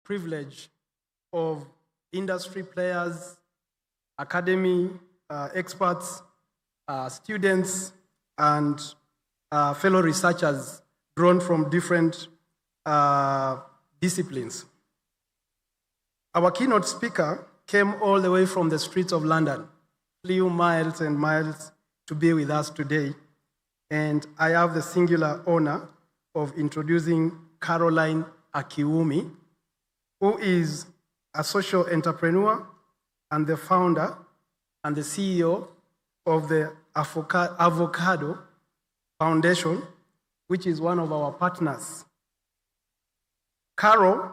privilege of industry players, academy experts, students, and fellow researchers drawn from different disciplines. Our keynote speaker came all the way from the streets of London, flew miles and miles to be with us today. And I have the singular honor of introducing Caroline Akiwumi, who is a social entrepreneur and the founder and the CEO of the Avocado Foundation, which is one of our partners. Caro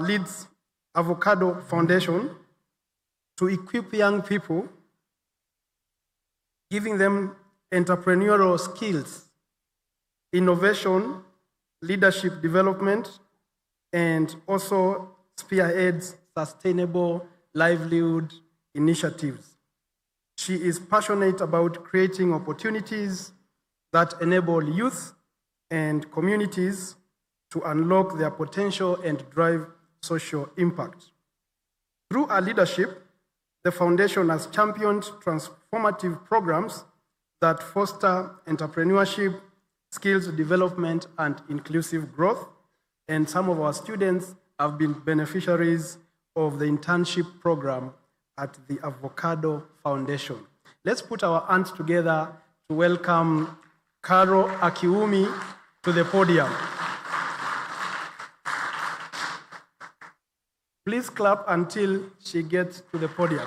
leads Avocado Foundation to equip young people, giving them entrepreneurial skills, innovation, leadership development, and also spearheads sustainable livelihood initiatives. She is passionate about creating opportunities that enable youth and communities to unlock their potential and drive social impact. Through her leadership, the foundation has championed transformative programs that foster entrepreneurship, skills development, and inclusive growth. And some of our students have been beneficiaries of the internship program at the Avocado Foundation. Let's put our hands together to welcome Caro Akiwumi to the podium. Please clap until she gets to the podium.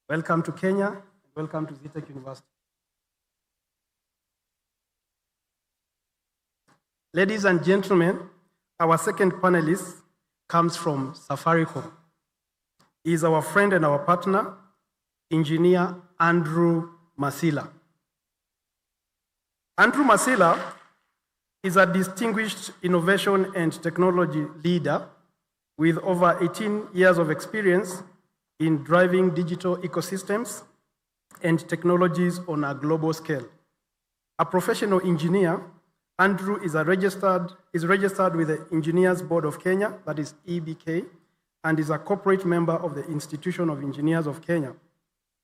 Welcome to Kenya, and welcome to 8th Zetech University. Ladies and gentlemen, our second panelist comes from Safaricom. He is our friend and our partner, engineer Andrew Masila. Andrew Masila is a distinguished innovation and technology leader with over 18 years of experience in driving digital ecosystems and technologies on a global scale. A professional engineer, Andrew is registered with the Engineers Board of Kenya, that is EBK, and is a corporate member of the Institution of Engineers of Kenya.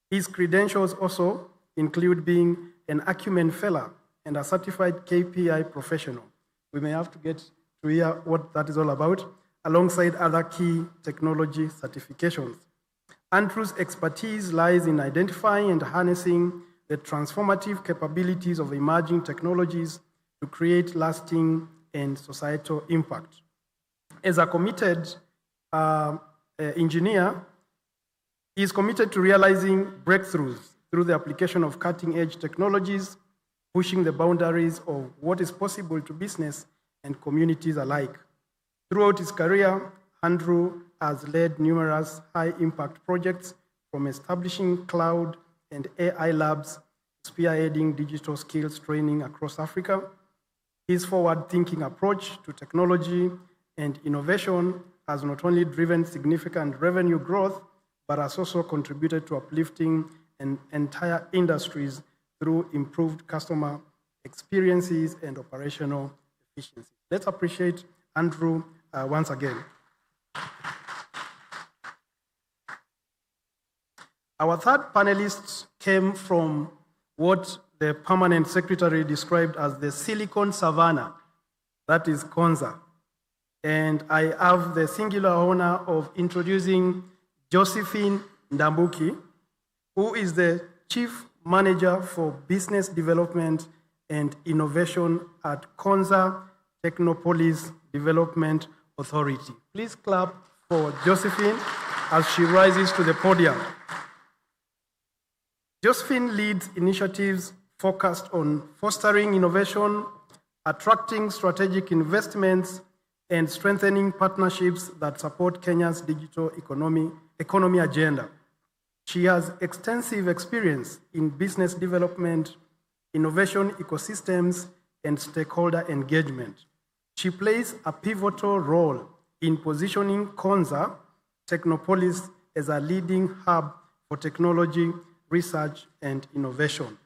His credentials also include being an Acumen Fellow and a certified KPI professional. We may have to get to hear what that is all about, alongside other key technology certifications. Andrew's expertise lies in identifying and harnessing the transformative capabilities of emerging technologies to create lasting and societal impact. As a committed engineer, he is committed to realizing breakthroughs through the application of cutting-edge technologies, pushing the boundaries of what is possible to business and communities alike. Throughout his career, Andrew has led numerous high-impact projects, from establishing cloud and AI labs, spearheading digital skills training across Africa. His forward-thinking approach to technology and innovation has not only driven significant revenue growth, but has also contributed to uplifting entire industries through improved customer experiences and operational efficiency. Let's appreciate Andrew once again. Our third panelist came from what the permanent secretary described as the Silicon Savannah, that is Konza. And I have the singular honor of introducing Josephine Ndambuki, who is the Chief Manager for Business Development and Innovation at Konza Technopolis Development Authority. Please clap for Josephine as she rises to the podium. Josephine leads initiatives focused on fostering innovation, attracting strategic investments, and strengthening partnerships that support Kenya's digital economy agenda. She has extensive experience in business development, innovation ecosystems, and stakeholder engagement. She plays a pivotal role in positioning Konza Technopolis as a leading hub for Technology, Research, and Innovation.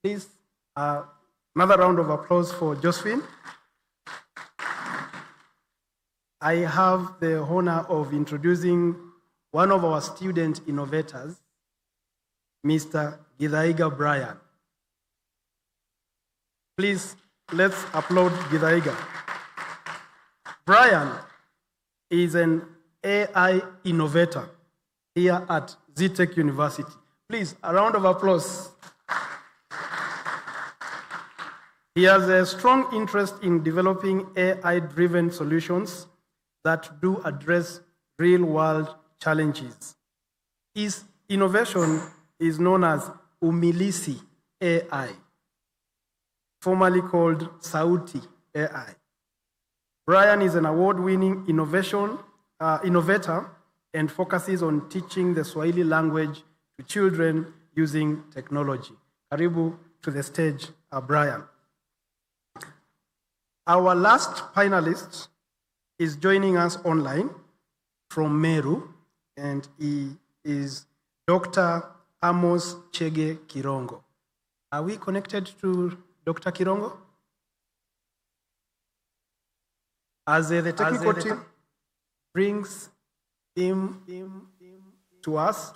Please, another round of applause for Josephine. I have the honor of introducing one of our student innovators, Mr. Githaiga Brian. Please, let's applaud Githaiga. Brian is an AI innovator here at 8th Zetech University. Please, a round of applause. He has a strong interest in developing AI-driven solutions that do address real-world challenges. His innovation is known as Umilisi AI, formerly called Sauti AI. Brian is an award-winning innovator and focuses on teaching the Swahili language to children using technology. Karibu to the stage, Brian. Our last finalist is joining us online from Meru, and he is Dr. Amos Chege Kirongo. Are we connected to Dr. Kirongo? As the technical team brings him to us.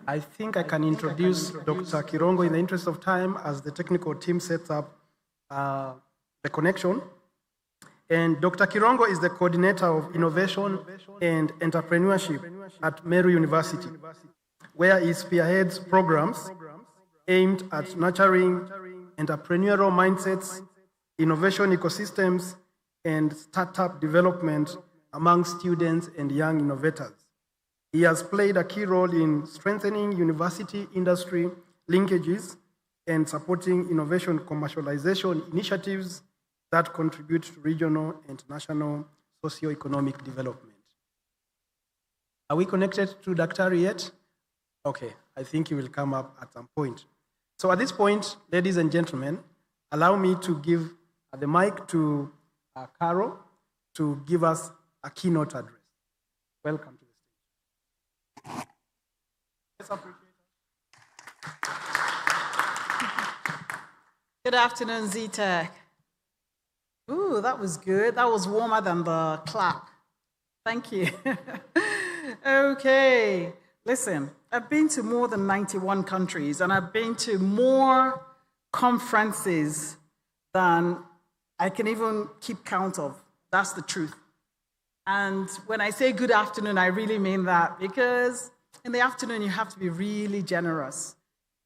I think I can introduce Dr. Kirongo in the interest of time as the technical team sets up the connection. And Dr. Kirongo is the coordinator of innovation and entrepreneurship at Meru University, where he spearheads programs aimed at nurturing entrepreneurial mindsets, innovation ecosystems, and startup development among students and young innovators. He has played a key role in strengthening university-industry linkages and supporting innovation commercialization initiatives that contribute to regional and national socio-economic development. Are we connected to Dr. yet? Okay, I think he will come up at some point. So at this point, ladies and gentlemen, allow me to give the mic to Carol to give us a keynote address. Welcome to the stage. Let's appreciate it. Good afternoon, Zetech. Ooh, that was good. That was warmer than the clap. Thank you. Okay, listen, I've been to more than 91 countries, and I've been to more conferences than I can even keep count of. That's the truth. And when I say good afternoon, I really mean that, because in the afternoon, you have to be really generous.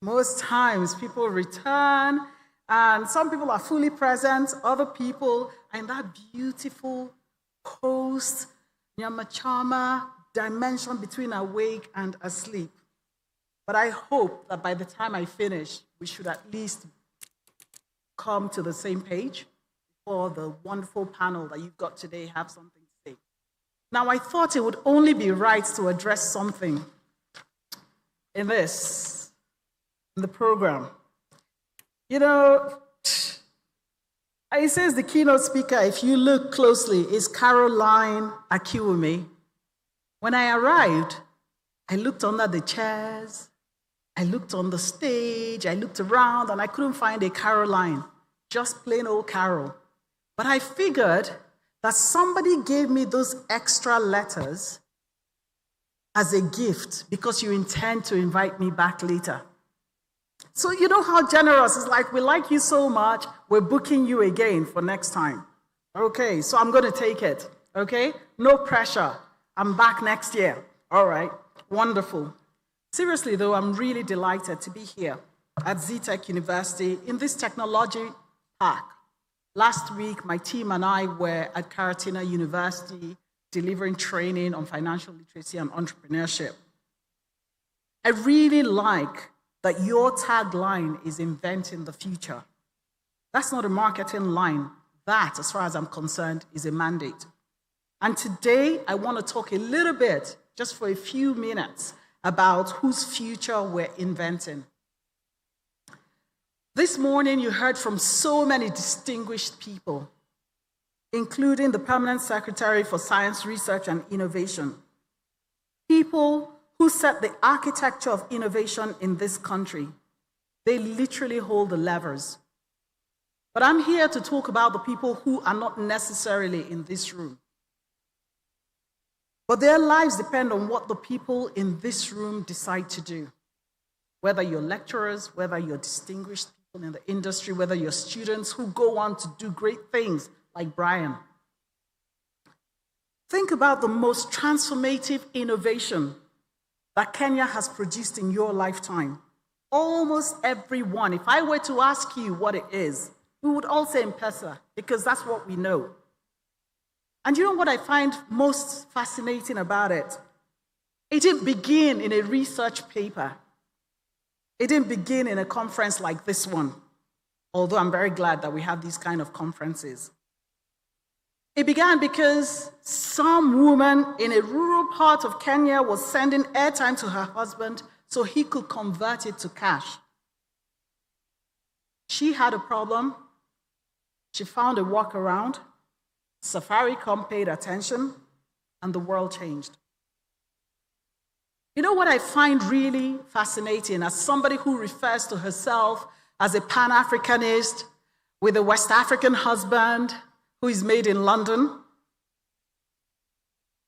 Most times, people return, and some people are fully present, other people are in that beautiful post-Nyamachama dimension between awake and asleep. But I hope that by the time I finish, we should at least come to the same page for the wonderful panel that you've got today have something to say. Now, I thought it would only be right to address something in the program. You know, it says the keynote speaker, if you look closely, is Caroline Akiwumi. When I arrived, I looked under the chairs, I looked on the stage, I looked around, and I couldn't find a Caroline, just plain old Carol. But I figured that somebody gave me those extra letters as a gift because you intend to invite me back later. So you know how generous it's like, we like you so much, we're booking you again for next time. Okay, so I'm going to take it, okay? No pressure. I'm back next year. All right, wonderful. Seriously though, I'm really delighted to be here at 8th Zetech University in this technology park. Last week, my team and I were at Karatina University delivering training on financial literacy and entrepreneurship. I really like that your tagline is inventing the future. That's not a marketing line. That, as far as I'm concerned, is a mandate. And today, I want to talk a little bit, just for a few minutes, about whose future we're inventing. This morning, you heard from so many distinguished people, including the Permanent Secretary for Science, Research, and Innovation. People who set the architecture of innovation in this country. They literally hold the levers. But I'm here to talk about the people who are not necessarily in this room. But their lives depend on what the people in this room decide to do. Whether you're lecturers, whether you're distinguished people in the industry, whether you're students who go on to do great things like Brian. Think about the most transformative innovation that Kenya has produced in your lifetime. Almost everyone. If I were to ask you what it is, we would all say M-Pesa, because that's what we know. And you know what I find most fascinating about it? It didn't begin in a research paper. It didn't begin in a conference like this one, although I'm very glad that we have these kind of conferences. It began because some woman in a rural part of Kenya was sending airtime to her husband so he could convert it to cash. She had a problem. She found a workaround. Safaricom paid attention, and the world changed. You know what I find really fascinating as somebody who refers to herself as a Pan-Africanist with a West African husband who is made in London?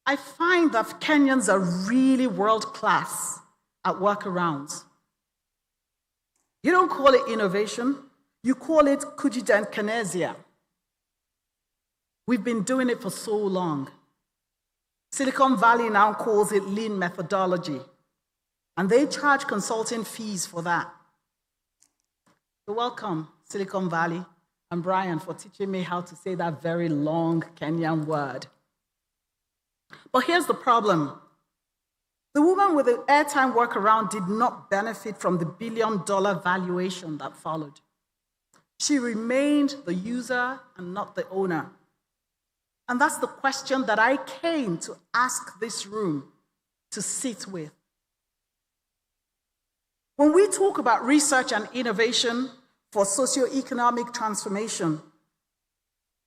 I find that Kenyans are really world-class at workarounds. You don't call it innovation, you call it kujijankanesia. We've been doing it for so long. Silicon Valley now calls it lean methodology, and they charge consulting fees for that. So welcome, Silicon Valley, and Brian for teaching me how to say that very long Kenyan word. But here's the problem. The woman with the airtime workaround did not benefit from the billion-dollar valuation that followed. She remained the user and not the owner. And that's the question that I came to ask this room to sit with. When we talk about research and innovation for socioeconomic transformation,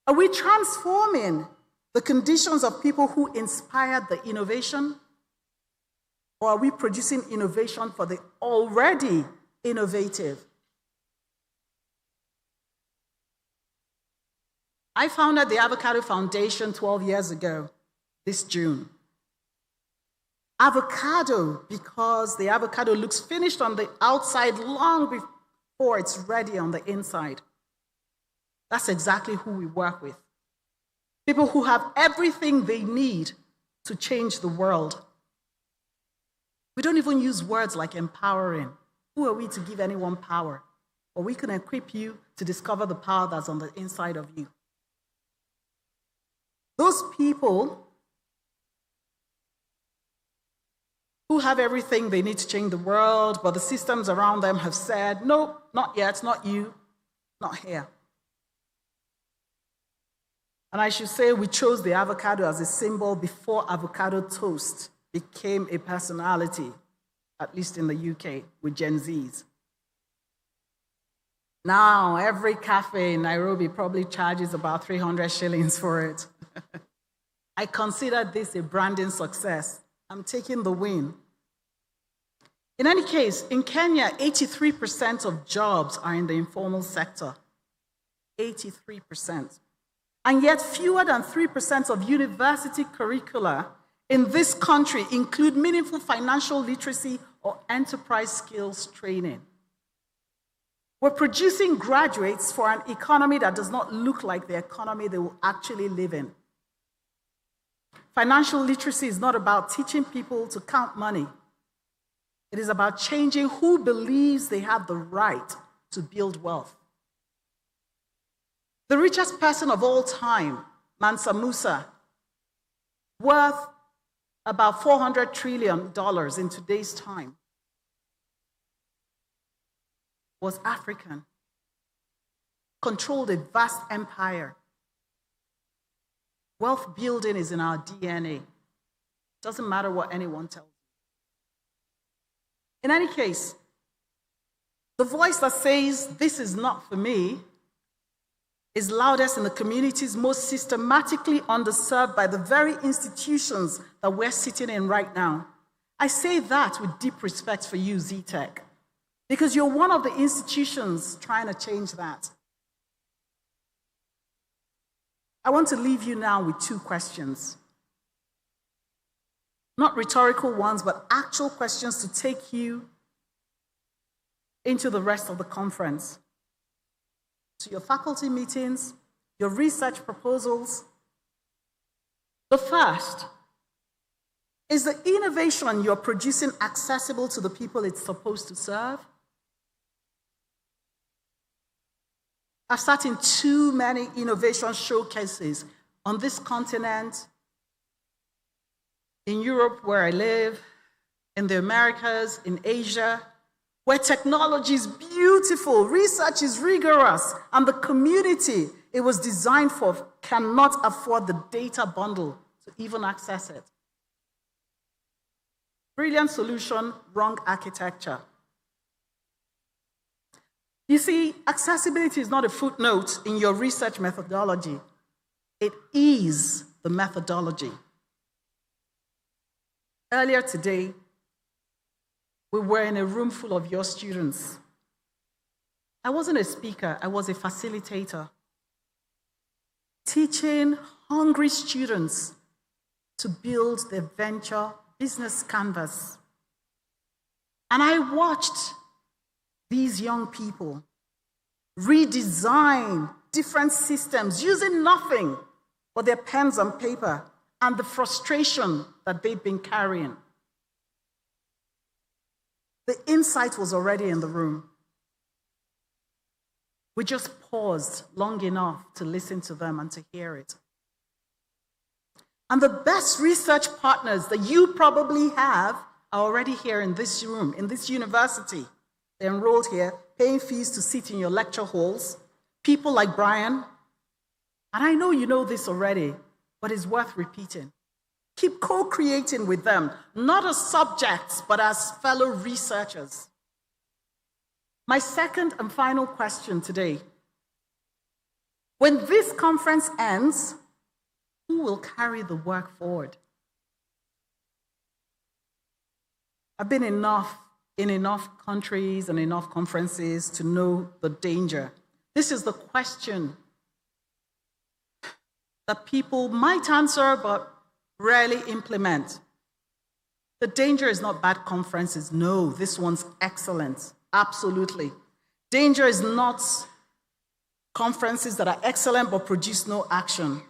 are we transforming the conditions of people who inspired the innovation? Or are we producing innovation for the already innovative? I founded the Avocado Foundation 12 years ago, this June. Avocado, because the avocado looks finished on the outside long before it's ready on the inside. That's exactly who we work with. People who have everything they need to change the world. We don't even use words like empowering. Who are we to give anyone power? Or we can equip you to discover the power that's on the inside of you. Those people who have everything they need to change the world, but the systems around them have said, no, not yet, not you, not here. And I should say we chose the avocado as a symbol before avocado toast became a personality, at least in the UK, with Gen Zs. Now, every cafe in Nairobi probably charges about 300 shillings for it. I consider this a branding success. I'm taking the win. In any case, in Kenya, 83% of jobs are in the informal sector. 83%. And yet, fewer than 3% of university curricula in this country include meaningful financial literacy or enterprise skills training. We're producing graduates for an economy that does not look like the economy they will actually live in. Financial literacy is not about teaching people to count money. It is about changing who believes they have the right to build wealth. The richest person of all time, Mansa Musa, worth about $400 trillion in today's time, was African, controlled a vast empire. Wealth building is in our DNA. Doesn't matter what anyone tells you. In any case, the voice that says, this is not for me, is loudest in the communities most systematically underserved by the very institutions that we're sitting in right now. I say that with deep respect for you, Zetech, because you're one of the institutions trying to change that. I want to leave you now with two questions. Not rhetorical ones, but actual questions to take you into the rest of the conference. To your faculty meetings, your research proposals. The first, is the innovation you're producing accessible to the people it's supposed to serve? I've sat in too many innovation showcases on this continent, in Europe where I live, in the Americas, in Asia, where technology is beautiful, research is rigorous, and the community it was designed for cannot afford the data bundle to even access it. Brilliant solution, wrong architecture. You see, accessibility is not a footnote in your research methodology. It is the methodology. Earlier today, we were in a room full of your students. I wasn't a speaker, I was a facilitator, teaching hungry students to build their venture business canvas. And I watched these young people redesign different systems using nothing but their pens and paper and the frustration that they've been carrying. The insight was already in the room. We just paused long enough to listen to them and to hear it. And the best research partners that you probably have are already here in this room, in this university. They're enrolled here, paying fees to sit in your lecture halls. People like Brian. And I know you know this already, but it's worth repeating. Keep co-creating with them, not as subjects, but as fellow researchers. My second and final question today. When this conference ends, who will carry the work forward? I've been in enough countries and enough conferences to know the danger. This is the question that people might answer but rarely implement. The danger is not bad conferences. No, this one's excellent. Absolutely. Danger is not conferences that are excellent but produce no action.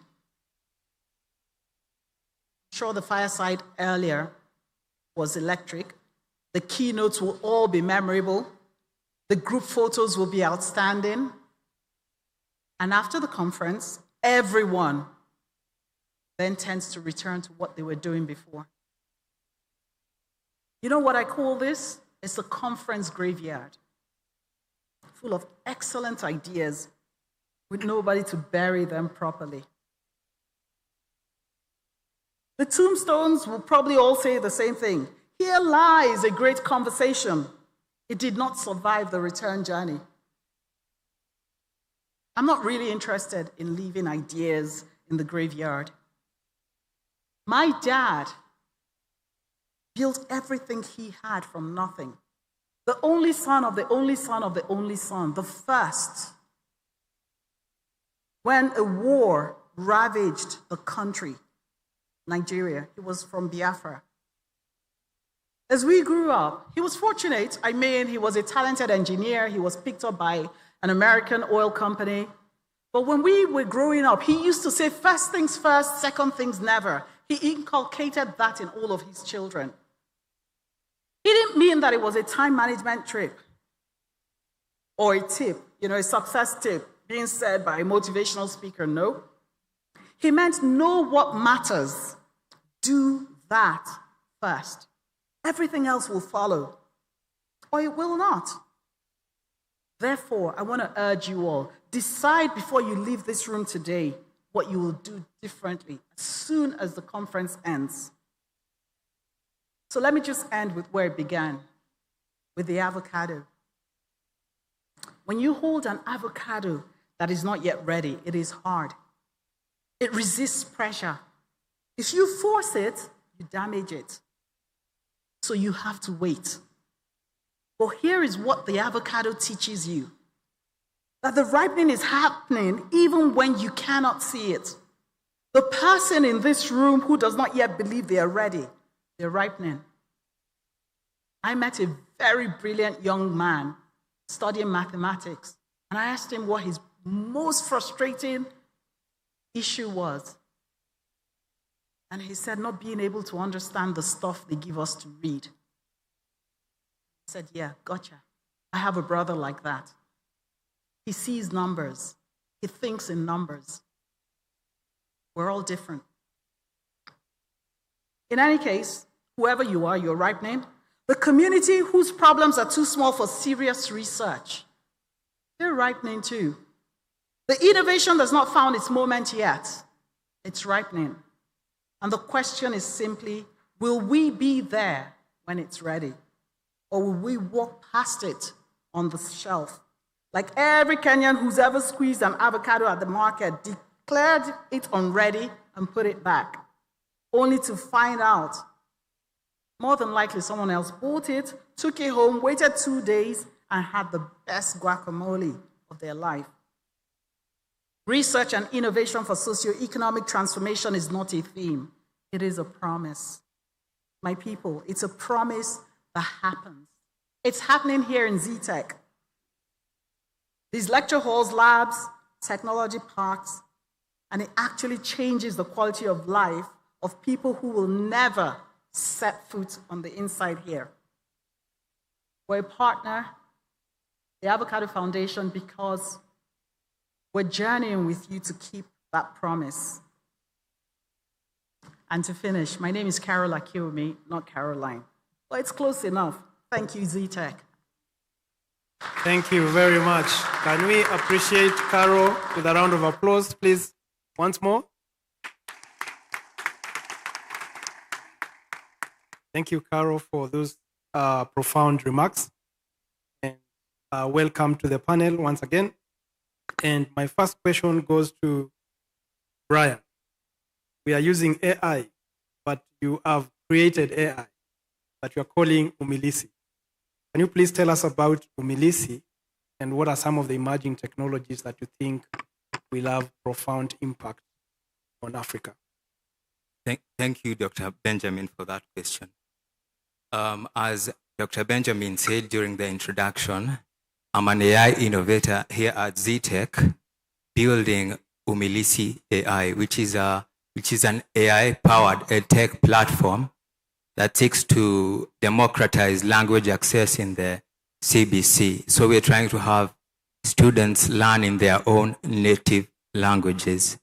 I'm sure the fireside earlier was electric. The keynotes will all be memorable. The group photos will be outstanding. And after the conference, everyone then tends to return to what they were doing before. You know what I call this? It's a conference graveyard, full of excellent ideas with nobody to bury them properly. The tombstones will probably all say the same thing. Here lies a great conversation. It did not survive the return journey. I'm not really interested in leaving ideas in the graveyard. My dad built everything he had from nothing. The only son of the only son of the only son, the first. When a war ravaged the country, Nigeria, he was from Biafra. As we grew up, he was fortunate. I mean, he was a talented engineer. He was picked up by an American oil company. But when we were growing up, he used to say, first things first, second things never. He inculcated that in all of his children. He didn't mean that it was a time management trip or a tip, a success tip being said by a motivational speaker. No. He meant know what matters. Do that first. Everything else will follow, or it will not. Therefore, I want to urge you all, decide before you leave this room today what you will do differently as soon as the conference ends. So let me just end with where it began, with the avocado. When you hold an avocado that is not yet ready, it is hard. It resists pressure. If you force it, you damage it. So you have to wait. But here is what the avocado teaches you. That the ripening is happening even when you cannot see it. The person in this room who does not yet believe they are ready, they're ripening. I met a very brilliant young man studying mathematics, and I asked him what his most frustrating issue was. And he said, not being able to understand the stuff they give us to read. I said, yeah, gotcha. I have a brother like that. He sees numbers. He thinks in numbers. We're all different. In any case, whoever you are, you're ripening. The community whose problems are too small for serious research, they're ripening too. The innovation has not found its moment yet. It's ripening. And the question is simply, will we be there when it's ready? Or will we walk past it on the shelf? Like every Kenyan who's ever squeezed an avocado at the market declared it unready and put it back, only to find out more than likely someone else bought it, took it home, waited 2 days, and had the best guacamole of their life. Research and innovation for socioeconomic transformation is not a theme. It is a promise. My people, it's a promise that happens. It's happening here in Zetech. These lecture halls, labs, technology parks, and it actually changes the quality of life of people who will never set foot on the inside here. We're a partner, the Avocado Foundation, because we're journeying with you to keep that promise. And to finish, my name is Carol Akiwumi, not Caroline. But it's close enough. Thank you, Zetech. Thank you very much. Can we appreciate Carol with a round of applause, please, once more? Thank you, Carol, for those profound remarks. And welcome to the panel once again. And my first question goes to Brian. We are using AI, but you have created AI that you are calling Umilisi. Can you please tell us about Umilisi and what are some of the emerging technologies that you think will have profound impact on Africa? Thank you, Dr. Benjamin, for that question. As Dr. Benjamin said during the introduction, I'm an AI innovator here at Zetech, building Umilisi AI, which is an AI-powered edtech platform that seeks to democratize language access in the CBC. So we're trying to have students learn in their own native languages.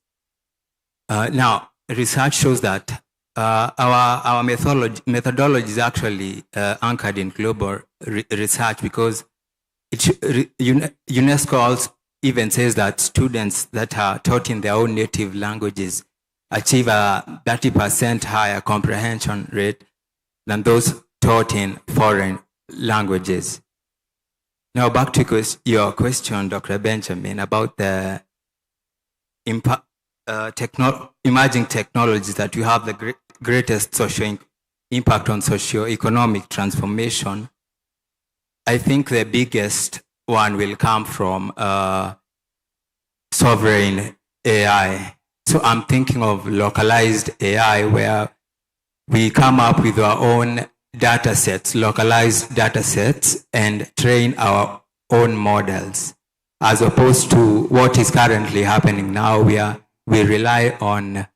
Now, research shows that our methodology is actually anchored in global research, because UNESCO even says that students that are taught in their own native languages achieve a 30% higher comprehension rate than those taught in foreign languages. Now back to your question, Dr. Benjamin, about the emerging technologies that will have the greatest social impact on socio-economic transformation. I think the biggest one will come from sovereign AI. So I'm thinking of localized AI, where we come up with our own data sets, localized data sets, and train our own models, as opposed to what is currently happening now, where we rely on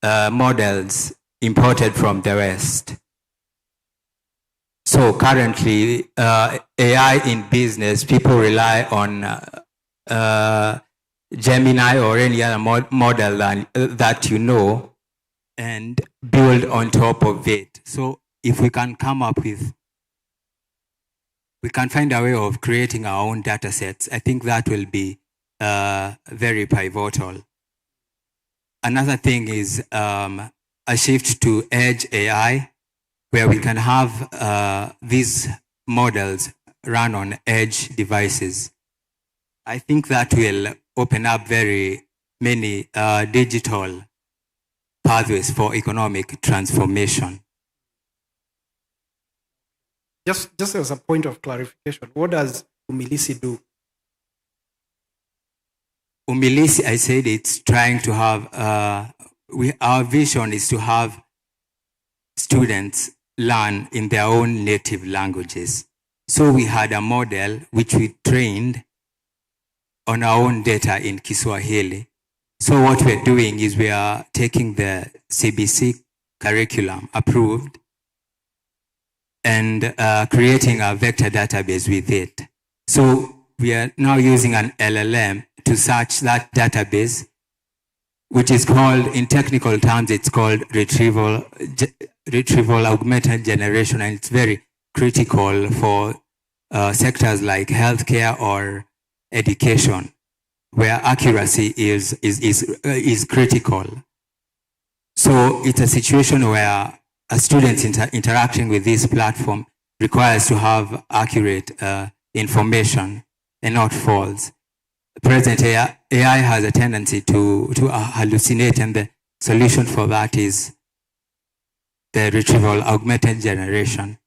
models imported from the West. So currently, AI in business, people rely on Gemini or any other model that you know, and build on top of it. So if we can come up with, we can find a way of creating our own data sets, I think that will be very pivotal another thing is a shift to edge AI, where we can have these models run on edge devices. I think that will open up very many digital pathways for economic transformation. Just as a point of clarification, what does Umilisi do? Umilisi, I said it's trying to have, our vision is to have students learn in their own native languages. So we had a model which we trained on our own data in Kiswahili. So what we're doing is we are taking the CBC curriculum approved and creating a vector database with it. So we are now using an LLM to search that database, which is called, in technical terms, it's called retrieval augmented generation, and it's very critical for sectors like healthcare or education, where accuracy is critical. So it's a situation where a student interacting with this platform requires to have accurate information and not false. Present AI has a tendency to hallucinate, and the solution for that is the retrieval augmented generation.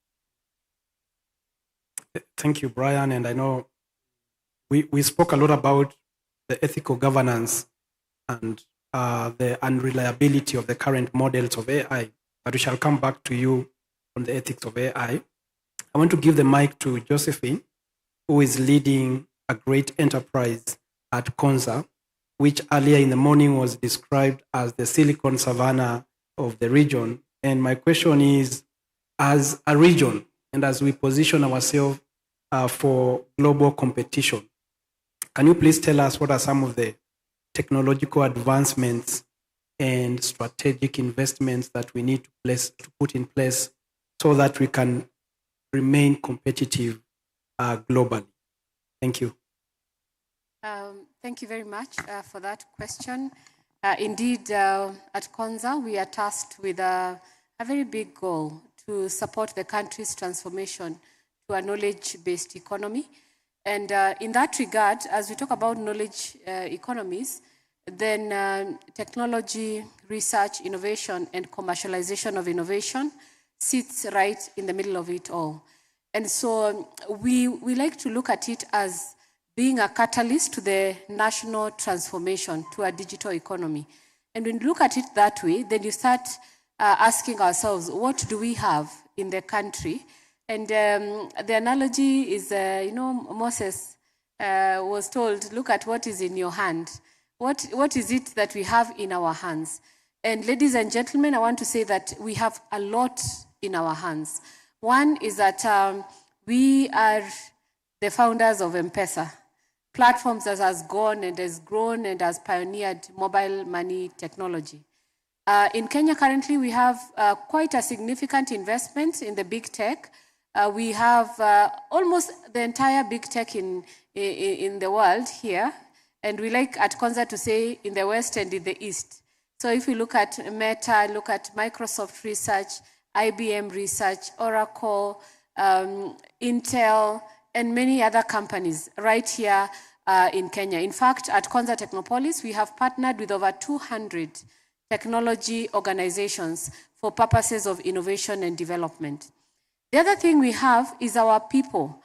Thank you, Brian. And I know we spoke a lot about the ethical governance and the unreliability of the current models of AI, but we shall come back to you on the ethics of AI. I want to give the mic to Josephine, who is leading a great enterprise at Konza, which earlier in the morning was described as the Silicon Savannah of the region. And my question is, as a region and as we position ourselves for global competition, can you please tell us what are some of the technological advancements and strategic investments that we need to put in place so that we can remain competitive globally? Thank you. Thank you very much for that question. Indeed, at Konza, we are tasked with a very big goal to support the country's transformation to a knowledge-based economy. And in that regard, as we talk about knowledge economies, then technology, research, innovation, and commercialization of innovation sits right in the middle of it all. And so we like to look at it as being a catalyst to the national transformation to a digital economy. And when you look at it that way, then you start asking ourselves, what do we have in the country? And the analogy is, Moses was told, look at what is in your hand. What is it that we have in our hands? And ladies and gentlemen, I want to say that we have a lot in our hands. One is that we are the founders of M-Pesa, platforms that has gone and has grown and has pioneered mobile money technology. In Kenya currently, we have quite a significant investment in the big tech. We have almost the entire big tech in the world here. And we like at Konza to say in the West and in the East. So if we look at Meta, look at Microsoft Research, IBM Research, Oracle, Intel, and many other companies right here in Kenya. In fact, at Konza Technopolis, we have partnered with over 200 technology organizations for purposes of innovation and development. The other thing we have is our people.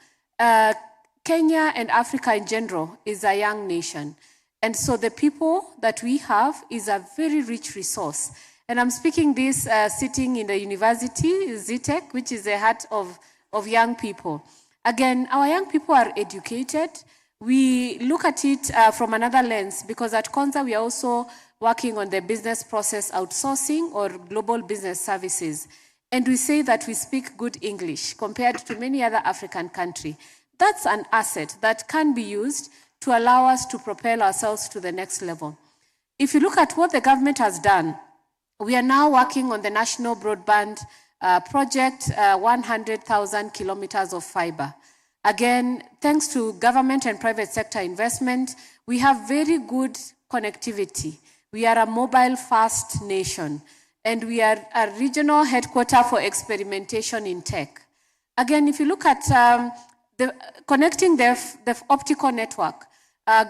Kenya and Africa in general is a young nation. And so the people that we have is a very rich resource. And I'm speaking this sitting in the university, 8th Zetech, which is the heart of young people. Again, our young people are educated. We look at it from another lens because at Konza we are also working on the business process outsourcing or global business services. And we say that we speak good English compared to many other African countries. That's an asset that can be used to allow us to propel ourselves to the next level. If you look at what the government has done, we are now working on the national broadband project, 100,000 kilometers of fiber. Again, thanks to government and private sector investment, we have very good connectivity. We are a mobile-first nation, and we are a regional headquarter for experimentation in tech. Again, if you look at connecting the optical network,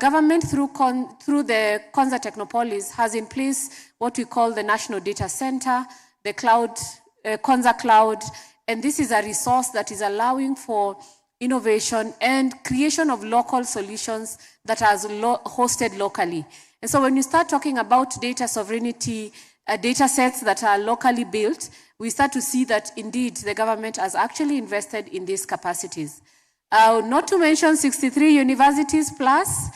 government through the Konza Technopolis has in place what we call the National Data Center, the cloud, Konza Cloud, and this is a resource that is allowing for innovation and creation of local solutions that are hosted locally. And so when you start talking about data sovereignty, data sets that are locally built, we start to see that indeed the government has actually invested in these capacities. Not to mention 63 universities plus,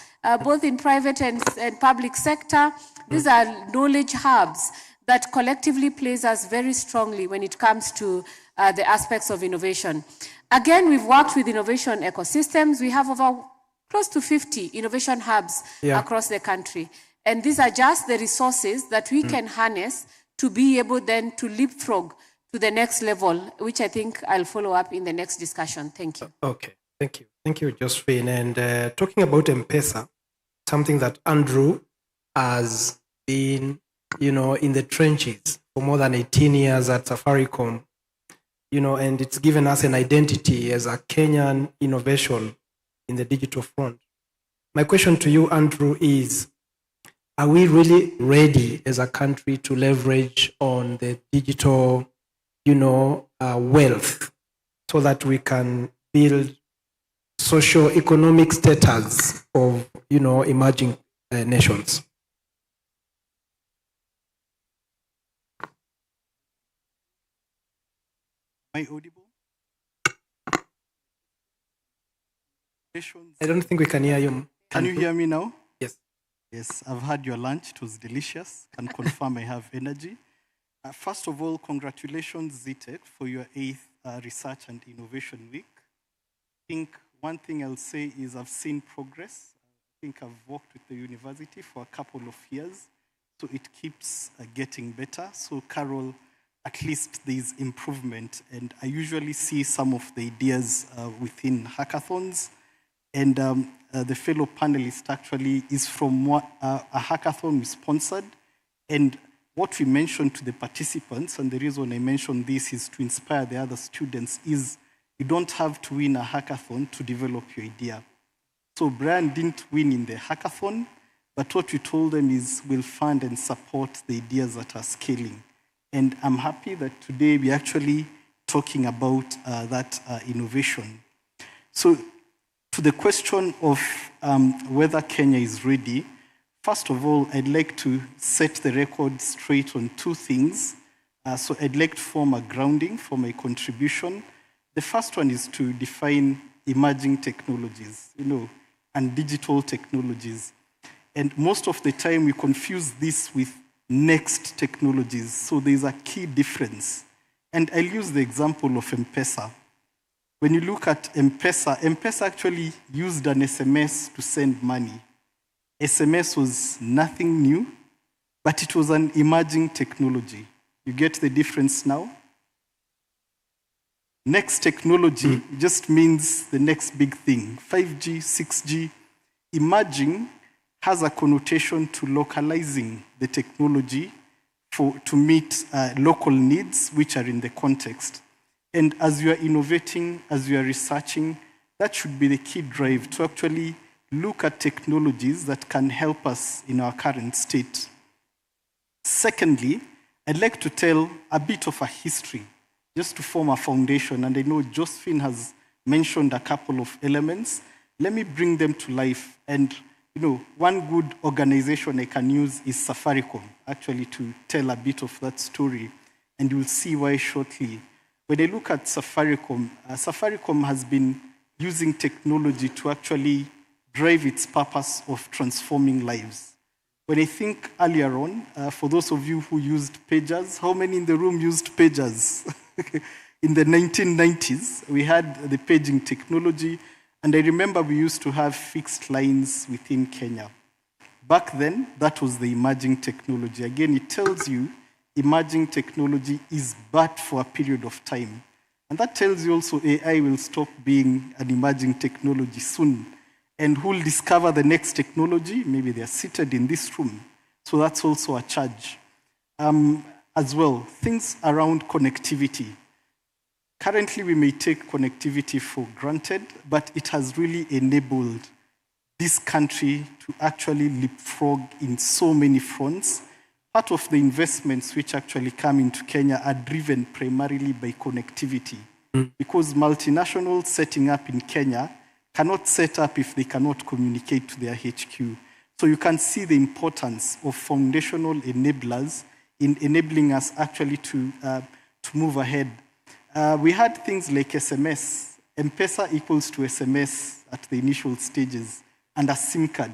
both in private and public sector. These are knowledge hubs that collectively place us very strongly when it comes to the aspects of innovation. Again, we've worked with innovation ecosystems. We have over close to 50 innovation hubs across the country. And these are just the resources that we can harness to be able then to leapfrog to the next level, which I think I'll follow up in the next discussion. Thank you. Okay, thank you. Thank you, Josephine. And talking about M-Pesa, something that Andrew has been, in the trenches for more than 18 years at Safaricom, and it's given us an identity as a Kenyan innovation in the digital front. My question to you, Andrew, is, are we really ready as a country to leverage on the digital, wealth so that we can build socio-economic status of, emerging nations? Am I audible? I don't think we can hear you. Can you hear me now? Yes. Yes, I've had your lunch. It was delicious. Can confirm I have energy. First of all, congratulations, Zetech, for your 8th Research and Innovation Week. I think one thing I'll say is I've seen progress. I think I've worked with the university for a couple of years, so it keeps getting better. So, Carol, at least there's improvement, and I usually see some of the ideas within hackathons. And the fellow panelist actually is from a hackathon we sponsored. And what we mentioned to the participants, and the reason I mentioned this is to inspire the other students, is you don't have to win a hackathon to develop your idea. So Brian didn't win in the hackathon, but what we told them is we'll fund and support the ideas that are scaling. And I'm happy that today we're actually talking about that innovation. So to the question of whether Kenya is ready, first of all, I'd like to set the record straight on two things. So I'd like to form a grounding for my contribution. The first one is to define emerging technologies, and digital technologies. And most of the time we confuse this with next technologies. So there's a key difference. And I'll use the example of M-Pesa. When you look at M-Pesa, M-Pesa actually used an SMS to send money. SMS was nothing new, but it was an emerging technology. You get the difference now? Next technology just means the next big thing. 5G, 6G. Emerging has a connotation to localizing the technology to meet local needs which are in the context. And as you are innovating, as you are researching, that should be the key drive to actually look at technologies that can help us in our current state. Secondly, I'd like to tell a bit of a history, just to form a foundation. And I know Josephine has mentioned a couple of elements. Let me bring them to life. And one good organization I can use is Safaricom, actually, to tell a bit of that story. And you'll see why shortly. When I look at Safaricom, Safaricom has been using technology to actually drive its purpose of transforming lives. When I think earlier on, for those of you who used pagers, how many in the room used pagers? In the 1990s, we had the paging technology, and I remember we used to have fixed lines within Kenya. Back then, that was the emerging technology. Again, it tells you emerging technology is but for a period of time. And that tells you also AI will stop being an emerging technology soon. And who will discover the next technology? Maybe they're seated in this room. So that's also a charge. As well, things around connectivity. Currently, we may take connectivity for granted, but it has really enabled this country to actually leapfrog in so many fronts. Part of the investments which actually come into Kenya are driven primarily by connectivity, because multinationals setting up in Kenya cannot set up if they cannot communicate to their HQ. So you can see the importance of foundational enablers in enabling us actually to move ahead. We had things like SMS. M-Pesa equals to SMS at the initial stages, and a SIM card.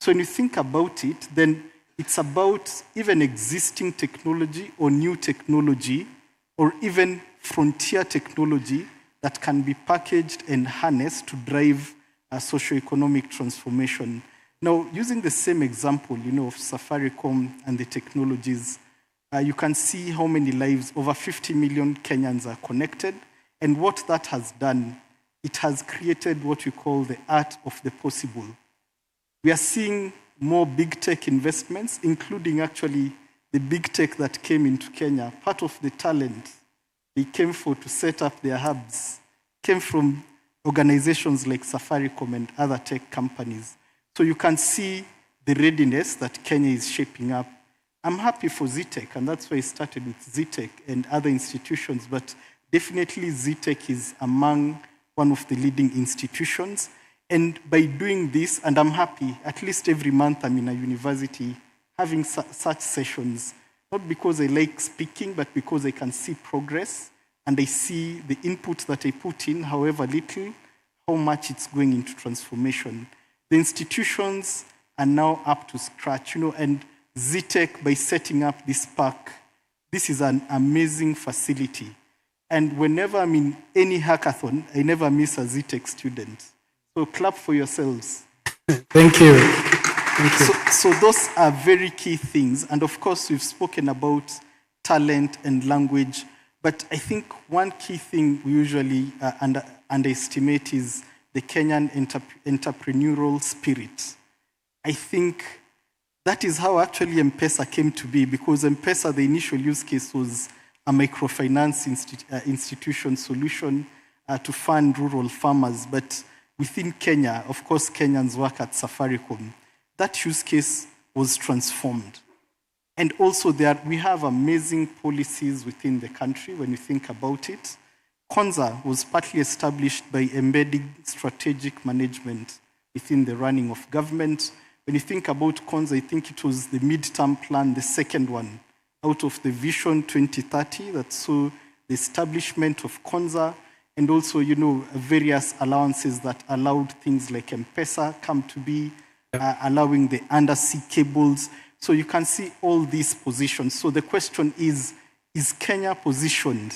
So when you think about it, then it's about even existing technology or new technology or even frontier technology that can be packaged and harnessed to drive a socio-economic transformation. Now, using the same example, of Safaricom and the technologies, you can see how many lives, over 50 million Kenyans are connected. And what that has done, it has created what we call the art of the possible. We are seeing more big tech investments, including actually the big tech that came into Kenya. Part of the talent they came for to set up their hubs came from organizations like Safaricom and other tech companies. So you can see the readiness that Kenya is shaping up. I'm happy for Zetech, and that's why I started with Zetech and other institutions, but definitely Zetech is among one of the leading institutions. And by doing this, and I'm happy, at least every month I'm in a university having such sessions, not because I like speaking, but because I can see progress and I see the input that I put in, however little, how much it's going into transformation. The institutions are now up to scratch, and Zetech, by setting up this park, this is an amazing facility. And whenever I'm in any hackathon, I never miss a Zetech student. So clap for yourselves. Thank you. Thank you. So those are very key things. And of course, we've spoken about talent and language. But I think one key thing we usually underestimate is the Kenyan entrepreneurial spirit. I think that is how actually M-Pesa came to be, because M-Pesa, the initial use case was a microfinance institution solution to fund rural farmers. But within Kenya, of course, Kenyans work at Safaricom. That use case was transformed. And also we have amazing policies within the country when you think about it. Konza was partly established by embedding strategic management within the running of government. When you think about Konza, I think it was the midterm plan, the second one, out of the Vision 2030 that saw the establishment of Konza, and also, various allowances that allowed things like M-Pesa come to be, allowing the undersea cables. So you can see all these positions. So the question is Kenya positioned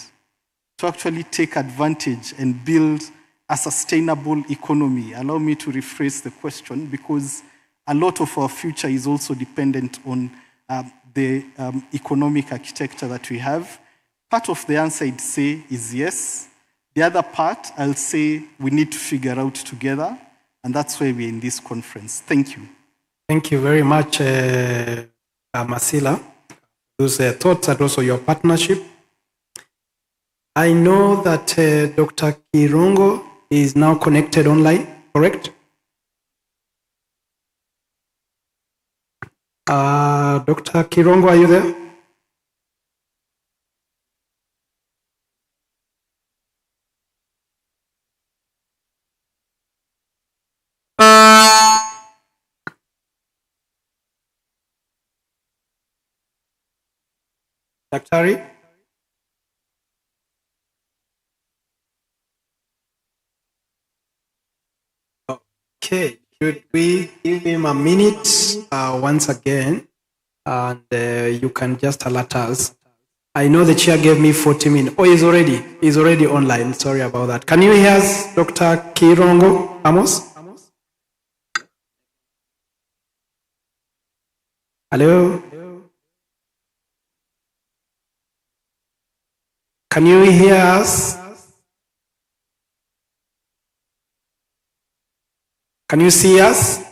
to actually take advantage and build a sustainable economy? Allow me to rephrase the question, because a lot of our future is also dependent on the economic architecture that we have. Part of the answer I'd say is yes. The other part, I'll say we need to figure out together, and that's why we're in this conference. Thank you. Thank you very much, Masila, those thoughts and also your partnership. I know that Dr. Kirongo is now connected online, correct? Dr. Kirongo, are you there? Daktari? Okay, should we give him a minute once again, and you can just alert us. I know the chair gave me 40 minutes. Oh, he's already online. Sorry about that. Can you hear us, Dr. Kirongo Amos? Hello? Can you hear us? Can you see us?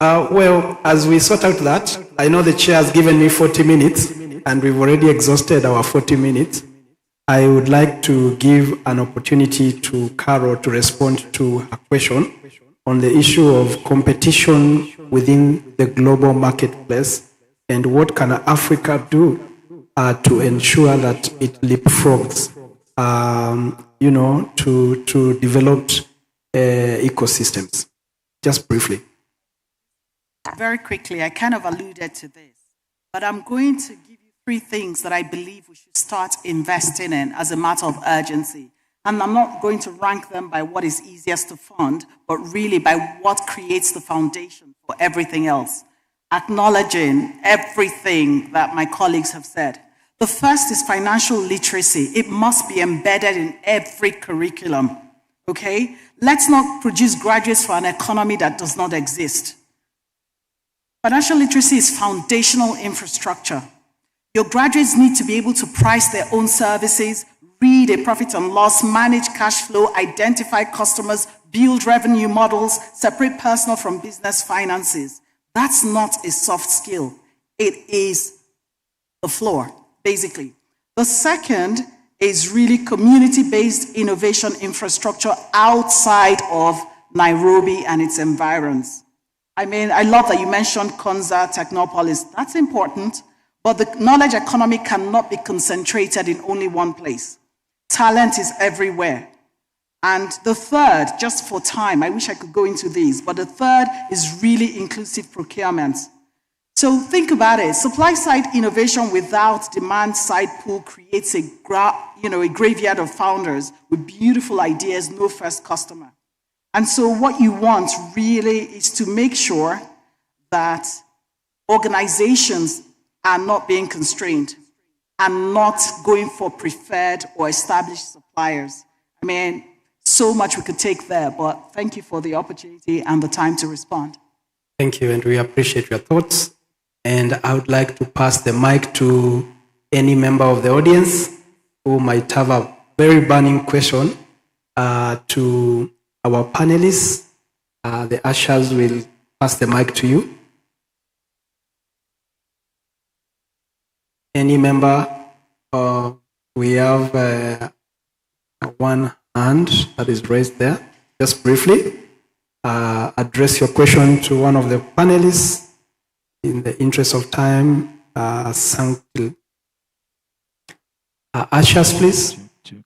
Well, as we sort out that, I know the chair has given me 40 minutes, and we've already exhausted our 40 minutes. I would like to give an opportunity to Carol to respond to a question on the issue of competition within the global marketplace and what can Africa do to ensure that it leapfrogs, to developed ecosystems. Just briefly. Very quickly, I kind of alluded to this, but I'm going to give you 3 things that I believe we should start investing in as a matter of urgency. And I'm not going to rank them by what is easiest to fund, but really by what creates the foundation for everything else, acknowledging everything that my colleagues have said. The first is financial literacy. It must be embedded in every curriculum, okay? Let's not produce graduates for an economy that does not exist. Financial literacy is foundational infrastructure. Your graduates need to be able to price their own services, read a profit and loss, manage cash flow, identify customers, build revenue models, separate personal from business finances. That's not a soft skill. It is the floor, basically. The second is really community-based innovation infrastructure outside of Nairobi and its environs. I mean, I love that you mentioned Konza, Technopolis. That's important, but the knowledge economy cannot be concentrated in only one place. Talent is everywhere. And the third, just for time, I wish I could go into these, but the third is really inclusive procurement. So think about it. Supply-side innovation without demand-side pull creates a graveyard of founders with beautiful ideas, no first customer. And so what you want really is to make sure that organizations are not being constrained and not going for preferred or established suppliers. I mean, so much we could take there, but thank you for the opportunity and the time to respond. Thank you, and we appreciate your thoughts. And I would like to pass the mic to any member of the audience who might have a very burning question to our panelists. The ushers will pass the mic to you. Any member? We have one hand that is raised there. Just briefly, address your question to one of the panelists. In the interest of time, ushers, please. Check.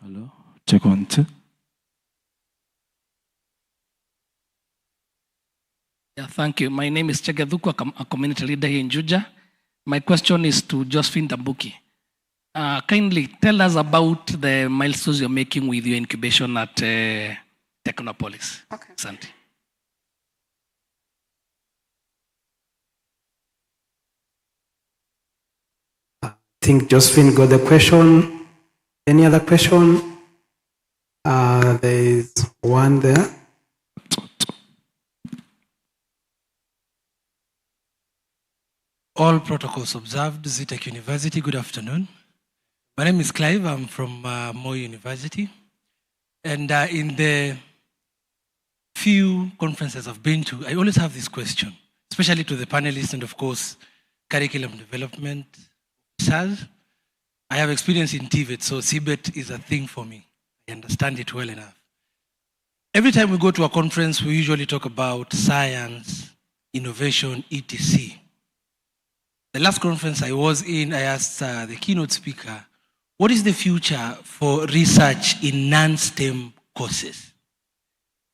Hello, check 1, 2. Yeah, thank you. My name is Chegeduku, I'm a community leader here in Juja. My question is to Josephine Dambuki. Kindly tell us about the milestones you're making with your incubation at Technopolis. Okay. Santi. I think Josephine got the question. Any other question? There is one there. All protocols observed, Zetech University, good afternoon. My name is Clive, I'm from Moi University. And in the few conferences I've been to, I always have this question, especially to the panelists and of course, curriculum development officers. I have experience in TVET, so CBET is a thing for me. I understand it well enough. Every time we go to a conference, we usually talk about science, innovation, etc. The last conference I was in, I asked the keynote speaker, what is the future for research in non-STEM courses?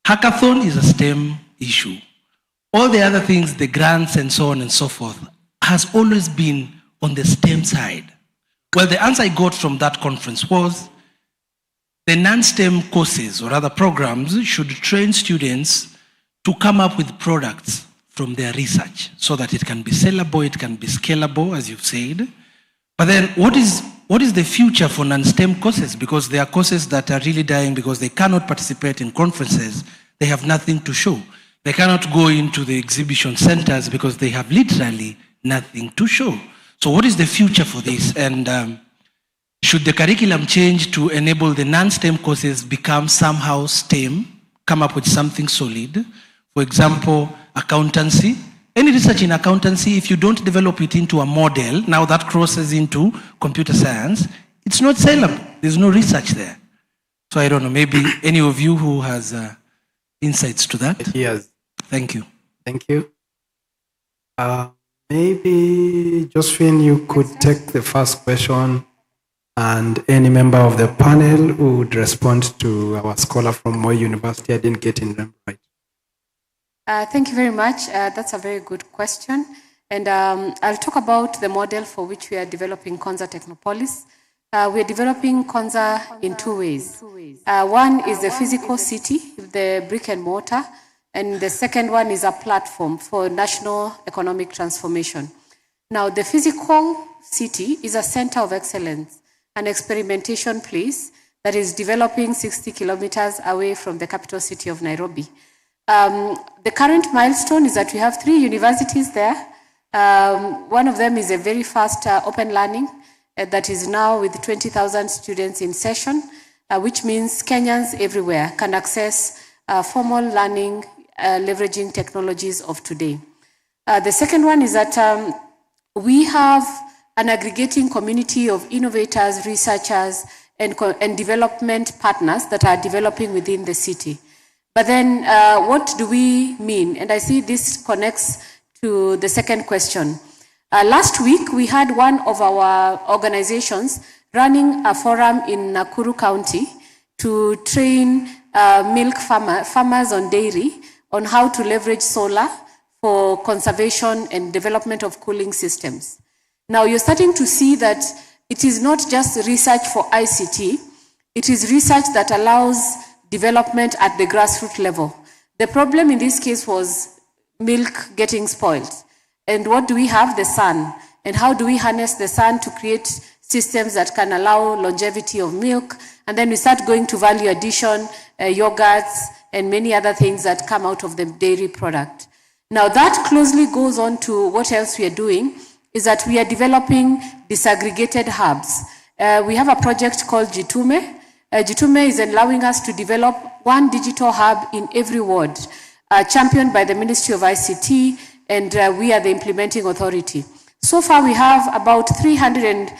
Hackathon is a STEM issue. All the other things, the grants and so on and so forth, has always been on the STEM side. Well, the answer I got from that conference was the non-STEM courses or other programs should train students to come up with products from their research so that it can be sellable, it can be scalable, as you've said. But then what is the future for non-STEM courses? Because there are courses that are really dying because they cannot participate in conferences. They have nothing to show. They cannot go into the exhibition centers because they have literally nothing to show. So what is the future for this? And should the curriculum change to enable the non-STEM courses become somehow STEM, come up with something solid? For example, accountancy. Any research in accountancy, if you don't develop it into a model, now that crosses into computer science, it's not sellable. There's no research there. So I don't know, maybe any of you who has insights to that? Yes. Thank you. Thank you. Maybe, Josephine, you could take the first question, and any member of the panel who would respond to our scholar from Moi University. I didn't get in them right. Thank you very much. That's a very good question. And I'll talk about the model for which we are developing Konza Technopolis. We're developing Konza in two ways. One is the physical city, the brick and mortar, and the second one is a platform for national economic transformation. Now, the physical city is a center of excellence, an experimentation place that is developing 60 kilometers away from the capital city of Nairobi. The current milestone is that we have 3 universities there. One of them is a very fast open learning that is now with 20,000 students in session, which means Kenyans everywhere can access formal learning leveraging technologies of today. The second one is that we have an aggregating community of innovators, researchers, and development partners that are developing within the city. But then what do we mean? And I see this connects to the second question. Last week, we had one of our organizations running a forum in Nakuru County to train milk farmers on dairy on how to leverage solar for conservation and development of cooling systems. Now, you're starting to see that it is not just research for ICT, it is research that allows development at the grassroots level. The problem in this case was milk getting spoiled. And what do we have? The sun. And how do we harness the sun to create systems that can allow longevity of milk? And then we start going to value addition, yogurts, and many other things that come out of the dairy product. Now that closely goes on to what else we are doing, is that we are developing disaggregated hubs. We have a project called Jitume. Jitume is allowing us to develop one digital hub in every ward, championed by the Ministry of ICT, and we are the implementing authority. So far, we have about 330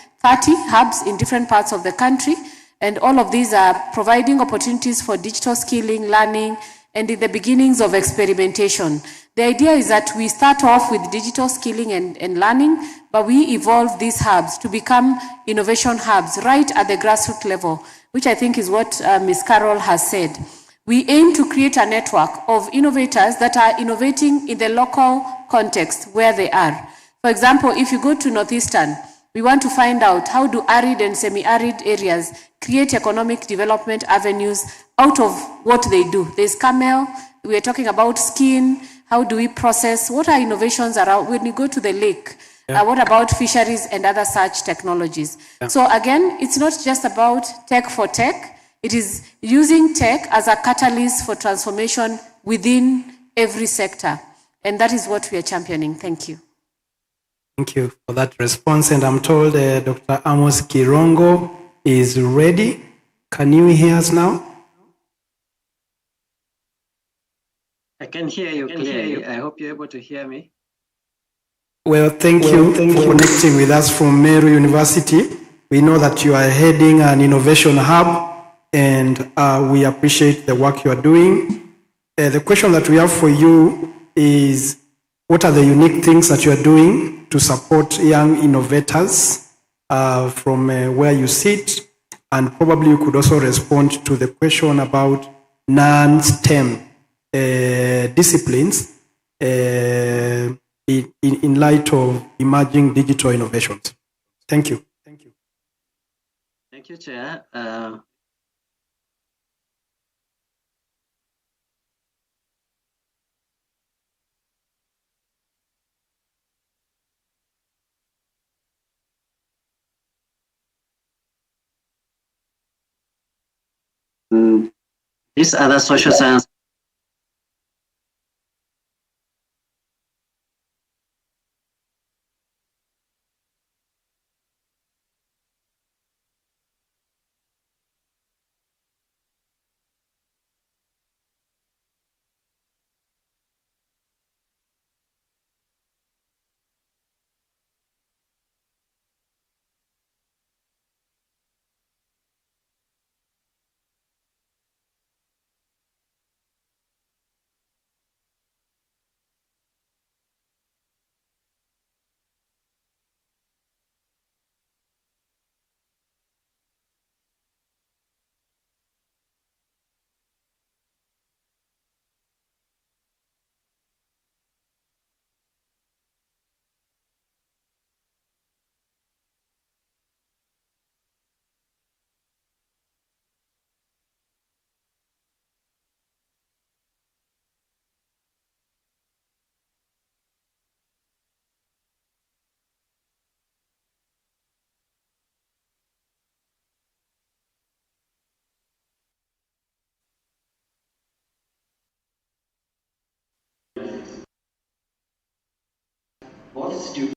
hubs in different parts of the country, and all of these are providing opportunities for digital skilling, learning, and in the beginnings of experimentation. The idea is that we start off with digital skilling and learning, but we evolve these hubs to become innovation hubs right at the grassroots level, which I think is what Ms. Carol has said. We aim to create a network of innovators that are innovating in the local context where they are. For example, if you go to Northeastern, we want to find out how do arid and semi-arid areas create economic development avenues out of what they do. There's camel, we're talking about skin, how do we process, what are innovations around, when you go to the lake, what about fisheries and other such technologies? So again, it's not just about tech for tech, it is using tech as a catalyst for transformation within every sector. And that is what we are championing. Thank you. Thank you for that response. And I'm told Dr. Amos Kirongo is ready. Can you hear us now? I can hear you clearly. I hope you're able to hear me. Well, thank you for connecting with us from Meru University. We know that you are heading an innovation hub, and we appreciate the work you are doing. The question that we have for you is, what are the unique things that you are doing to support young innovators from where you sit? And probably you could also respond to the question about non-STEM disciplines in light of emerging digital innovations. Thank you. Thank you. Thank you, Chair. These other social science both students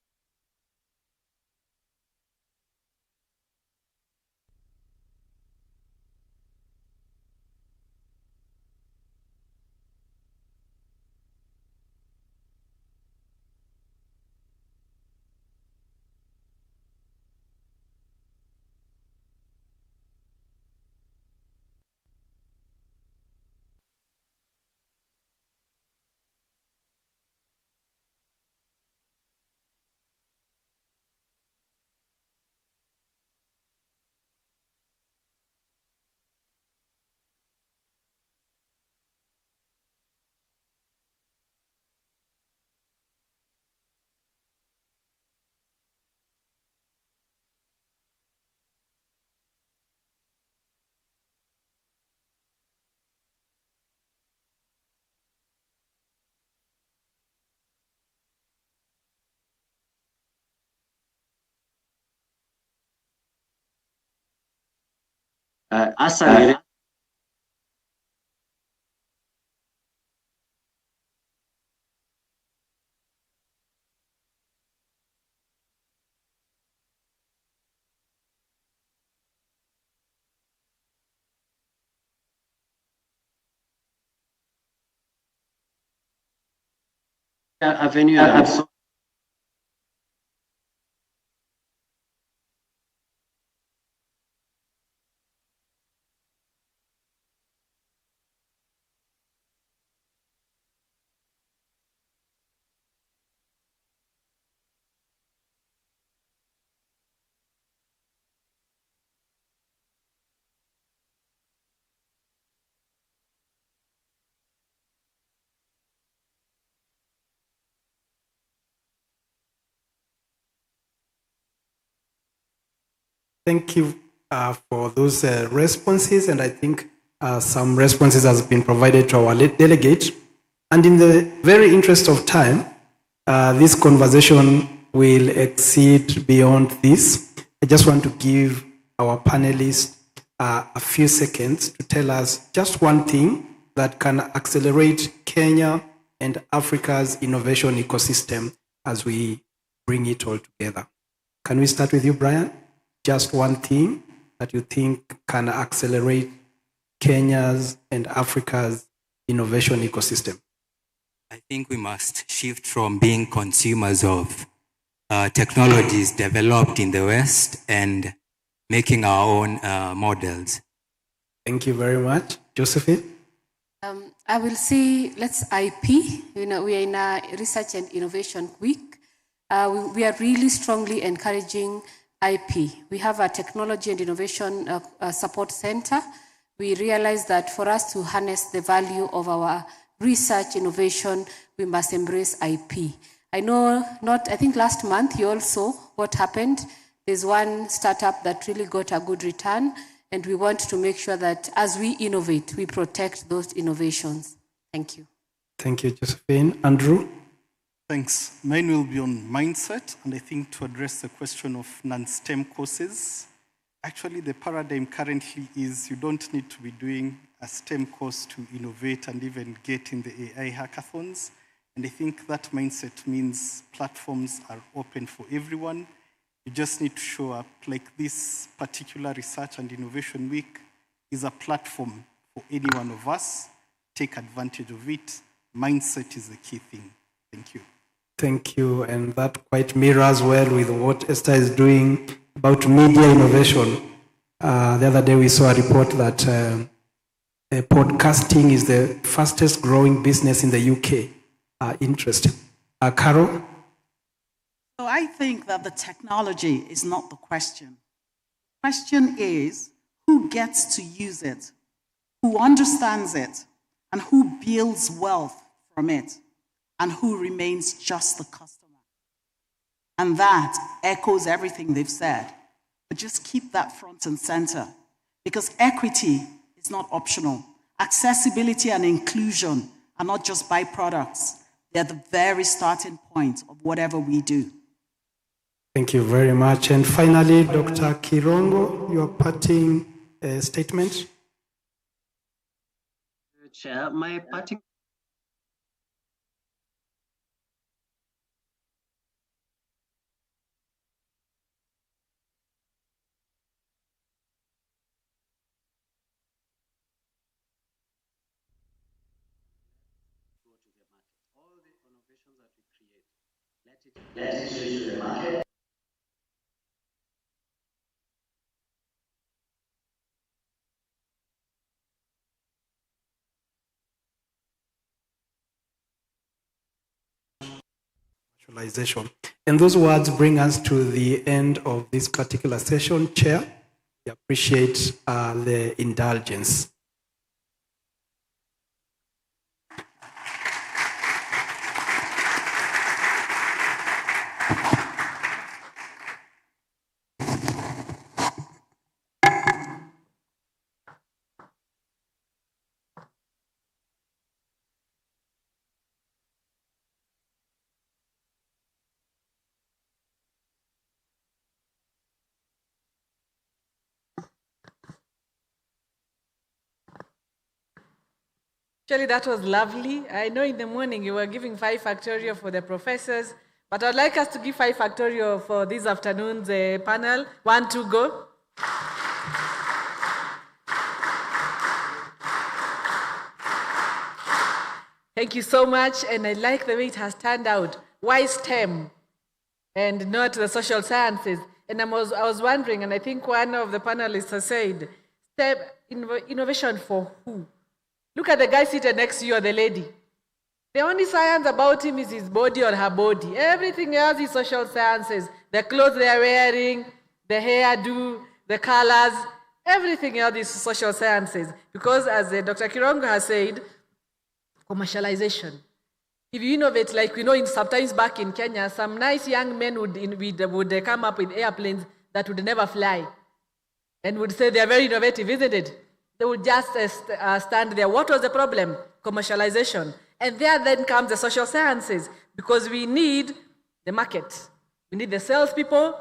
accelerate avenue and Thank you for those responses, and I think some responses has been provided to our delegate. And in the very interest of time, this conversation will exceed beyond this. I just want to give our panelists a few seconds to tell us just one thing that can accelerate Kenya and Africa's innovation ecosystem as we bring it all together. Can we start with you, Brian? Just one thing that you think can accelerate Kenya's and Africa's innovation ecosystem? I think we must shift from being consumers of technologies developed in the West and making our own models. Thank you very much. Josephine? I will say let's IP. We are in a research and innovation week. We are really strongly encouraging IP. We have a technology and innovation support center. We realize that for us to harness the value of our research innovation, we must embrace IP. I think last month you all saw what happened. There's one startup that really got a good return, and we want to make sure that as we innovate, we protect those innovations. Thank you. Thank you, Josephine. Andrew? Thanks. Mine will be on mindset, and I think to address the question of non-STEM courses, actually the paradigm currently is you don't need to be doing a STEM course to innovate and even get in the AI hackathons. And I think that mindset means platforms are open for everyone. You just need to show up. Like this particular research and innovation week is a platform for any one of us. Take advantage of it. Mindset is the key thing. Thank you. Thank you. And that quite mirrors well with what Esther is doing about media innovation. The other day we saw a report that podcasting is the fastest growing business in the UK. Interesting. Carol? So I think that the technology is not the question. The question is who gets to use it, who understands it, and who builds wealth from it, and who remains just the customer. And that echoes everything they've said. But just keep that front and center, because equity is not optional. Accessibility and inclusion are not just byproducts. They're the very starting point of whatever we do. Thank you very much. And finally, Dr. Kirongo, your parting statement. Chair, my parting Let it reach the market. And those words bring us to the end of this particular session, Chair. We appreciate the indulgence. Actually, that was lovely. I know in the morning you were giving 5 factorial for the professors, but I'd like us to give 5 factorial for this afternoon's panel. 1, 2, go. Thank you so much, and I like the way it has turned out. Why STEM and not the social sciences? And I was wondering, and I think one of the panelists has said, STEM innovation for who? Look at the guy seated next to you or the lady. The only science about him is his body or her body. Everything else is social sciences. The clothes they are wearing, the hairdo, the colors, everything else is social sciences. Because as Dr. Kirongo has said, commercialization. If you innovate, like we know sometimes back in Kenya, some nice young men would come up with airplanes that would never fly and would say they are very innovative, isn't it? They would just stand there. What was the problem? Commercialization. And there then comes the social sciences, because we need the market. We need the salespeople.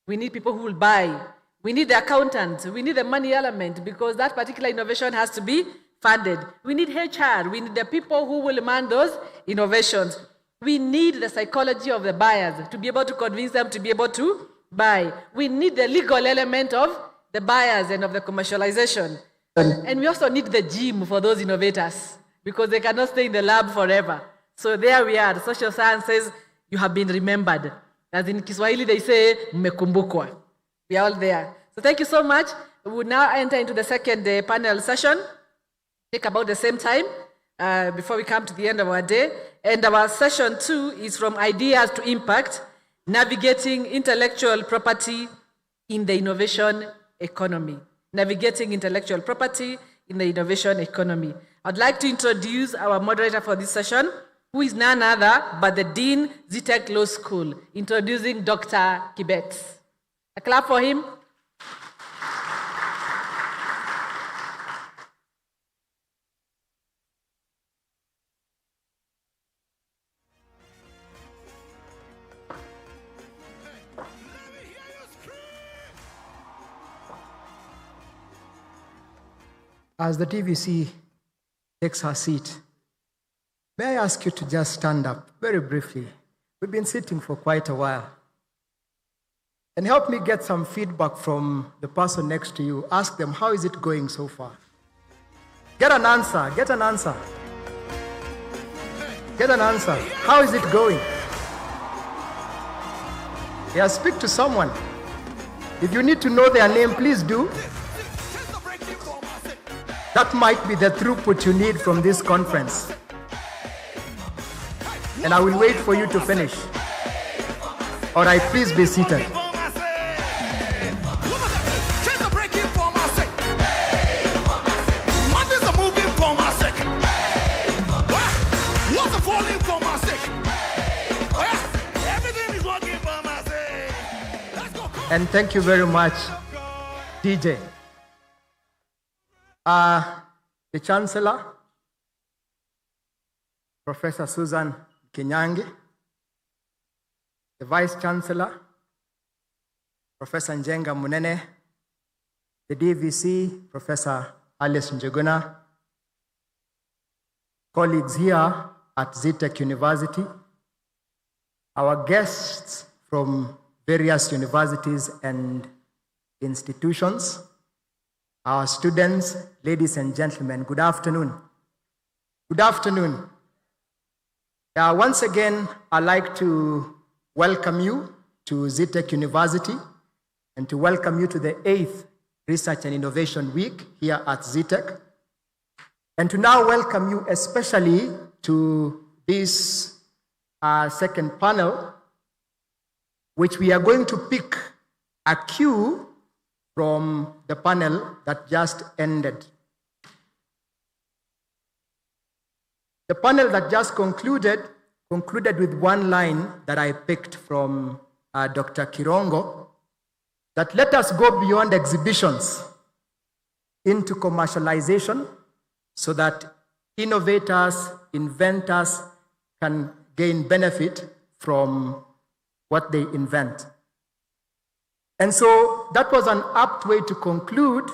We need people who will buy. We need the accountants. We need the money element, because that particular innovation has to be funded. We need HR. We need the people who will man those innovations. We need the psychology of the buyers to be able to convince them to be able to buy. We need the legal element of the buyers and of the commercialization. And we also need the gym for those innovators, because they cannot stay in the lab forever. So there we are, the social sciences, you have been remembered. As in Kiswahili they say, mmekumbukwa. We are all there. So thank you so much. We will now enter into the second panel session. Take about the same time before we come to the end of our day. And our session 2 is from ideas to impact, navigating intellectual property in the innovation economy. Navigating intellectual property in the innovation economy. I'd like to introduce our moderator for this session, who is none other but the Dean, 8th Zetech Law School, introducing Dr. Kibet. A clap for him. As the TVC takes her seat, may I ask you to just stand up very briefly? We've been sitting for quite a while. And help me get some feedback from the person next to you. Ask them, how is it going so far? Get an answer, get an answer. Get an answer. How is it going? Yeah, speak to someone. If you need to know their name, please do. That might be the throughput you need from this conference. And I will wait for you to finish. All right, please be seated. And thank you very much, DJ. The Chancellor, Professor Susan Kinyangi, the Vice Chancellor, Professor Njenga Munene, the DVC, Professor Alice Njuguna, colleagues here at 8th Zetech University, our guests from various universities and institutions, our students, ladies and gentlemen, good afternoon. Good afternoon. Once again, I'd like to welcome you to Zetech University and to welcome you to the 8th Research and Innovation Week here at Zetech. And to now welcome you especially to this second panel, which we are going to pick a cue from the panel that just ended. The panel that just concluded with one line that I picked from Dr. Kirongo, that let us go beyond exhibitions into commercialization so that innovators, inventors can gain benefit from what they invent. And so that was an apt way to conclude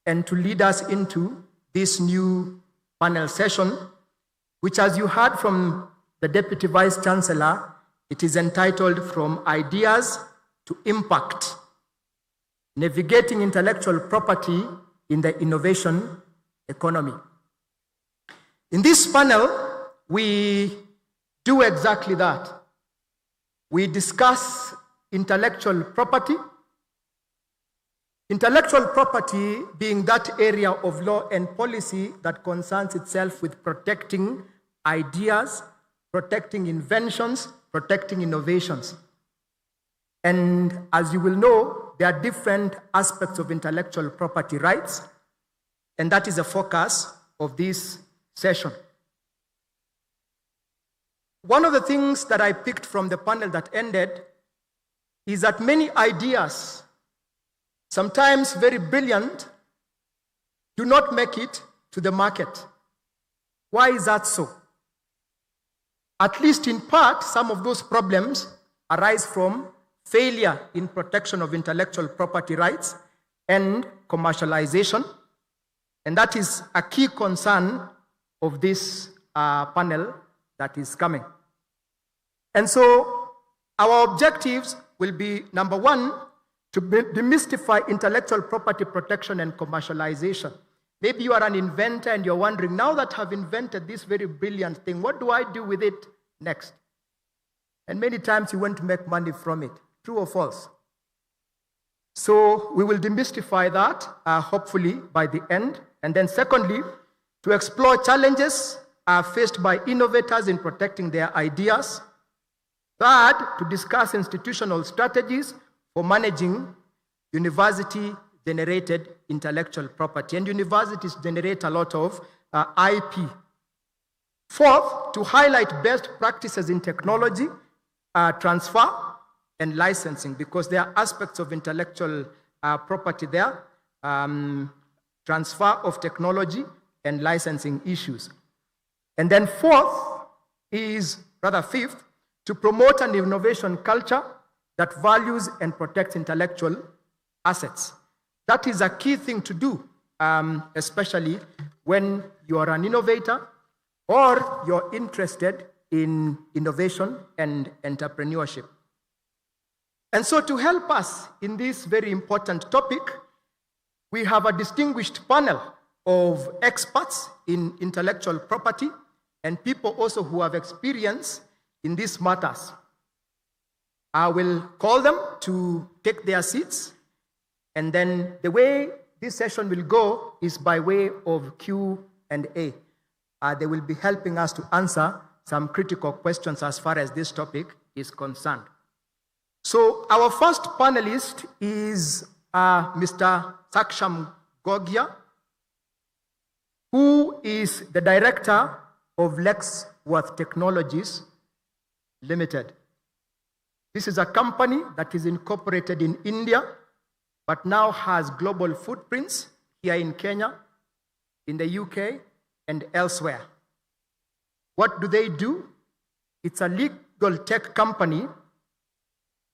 and to lead us into this new panel session, which, as you heard from the Deputy Vice Chancellor, it is entitled From Ideas to Impact, Navigating Intellectual Property in the Innovation Economy. In this panel, we do exactly that. We discuss intellectual property. Intellectual property being that area of law and policy that concerns itself with protecting ideas, protecting inventions, protecting innovations. And as you will know, there are different aspects of intellectual property rights, and that is the focus of this session. One of the things that I picked from the panel that ended is that many ideas, sometimes very brilliant, do not make it to the market. Why is that so? At least in part, some of those problems arise from failure in protection of intellectual property rights and commercialization, and that is a key concern of this panel that is coming. And so our objectives will be, number one, to demystify intellectual property protection and commercialization. Maybe you are an inventor and you're wondering, now that I've invented this very brilliant thing, what do I do with it next? And many times you want to make money from it. True or false? So we will demystify that, hopefully, by the end. And then secondly, to explore challenges faced by innovators in protecting their ideas. Third, to discuss institutional strategies for managing university-generated intellectual property. And universities generate a lot of IP. Fourth, to highlight best practices in technology transfer and licensing, because there are aspects of intellectual property there, transfer of technology and licensing issues. And then fifth, to promote an innovation culture that values and protects intellectual assets. That is a key thing to do, especially when you are an innovator or you're interested in innovation and entrepreneurship. And so to help us in this very important topic, we have a distinguished panel of experts in intellectual property and people also who have experience in these matters. I will call them to take their seats, and then the way this session will go is by way of Q&A. They will be helping us to answer some critical questions as far as this topic is concerned. So our first panelist is Mr. Saksham Gogia, who is the director of Lexworth Technologies Limited. This is a company that is incorporated in India, but now has global footprints here in Kenya, in the UK, and elsewhere. What do they do? It's a legal tech company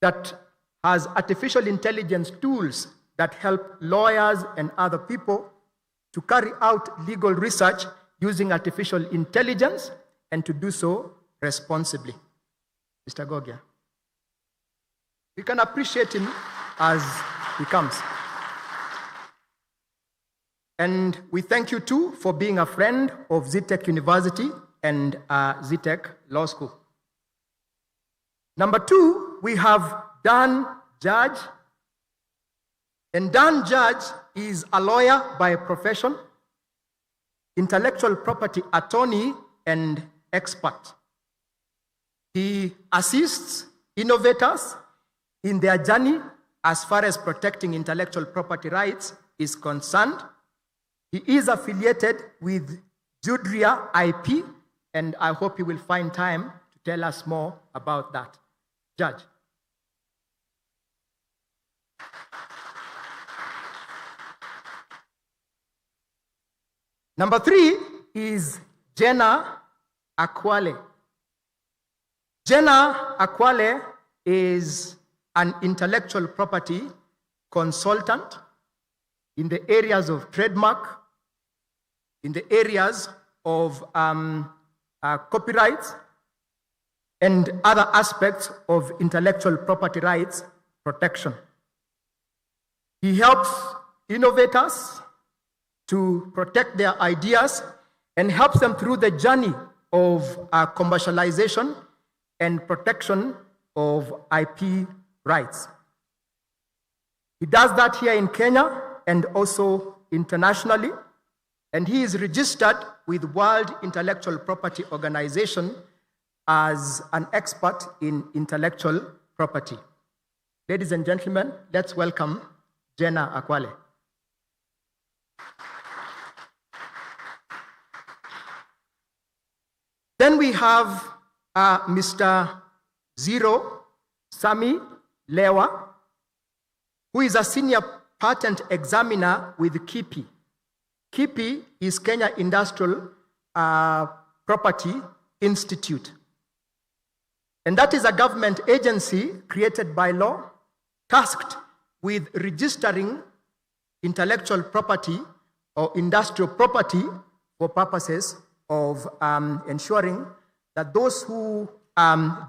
that has artificial intelligence tools that help lawyers and other people to carry out legal research using artificial intelligence and to do so responsibly. Mr. Gogia. We can appreciate him as he comes. And we thank you too for being a friend of Zetech University and Zetech Law School. Number 2, we have Dan Judge. And Dan Judge is a lawyer by profession, intellectual property attorney, and expert. He assists innovators in their journey as far as protecting intellectual property rights is concerned. He is affiliated with Judria IP, and I hope he will find time to tell us more about that. Judge. Number 3 is Jenna Akwale. Jenna Akwale is an intellectual property consultant in the areas of trademark, in the areas of copyrights, and other aspects of intellectual property rights protection. He helps innovators to protect their ideas and helps them through the journey of commercialization and protection of IP rights. He does that here in Kenya and also internationally, and he is registered with World Intellectual Property Organization as an expert in intellectual property. Ladies and gentlemen, let's welcome Jenna Akwale. Then we have Mr. Zero Sami Lewa, who is a senior patent examiner with KIPI. KIPI is Kenya Industrial Property Institute. And that is a government agency created by law, tasked with registering intellectual property or industrial property for purposes of ensuring that those who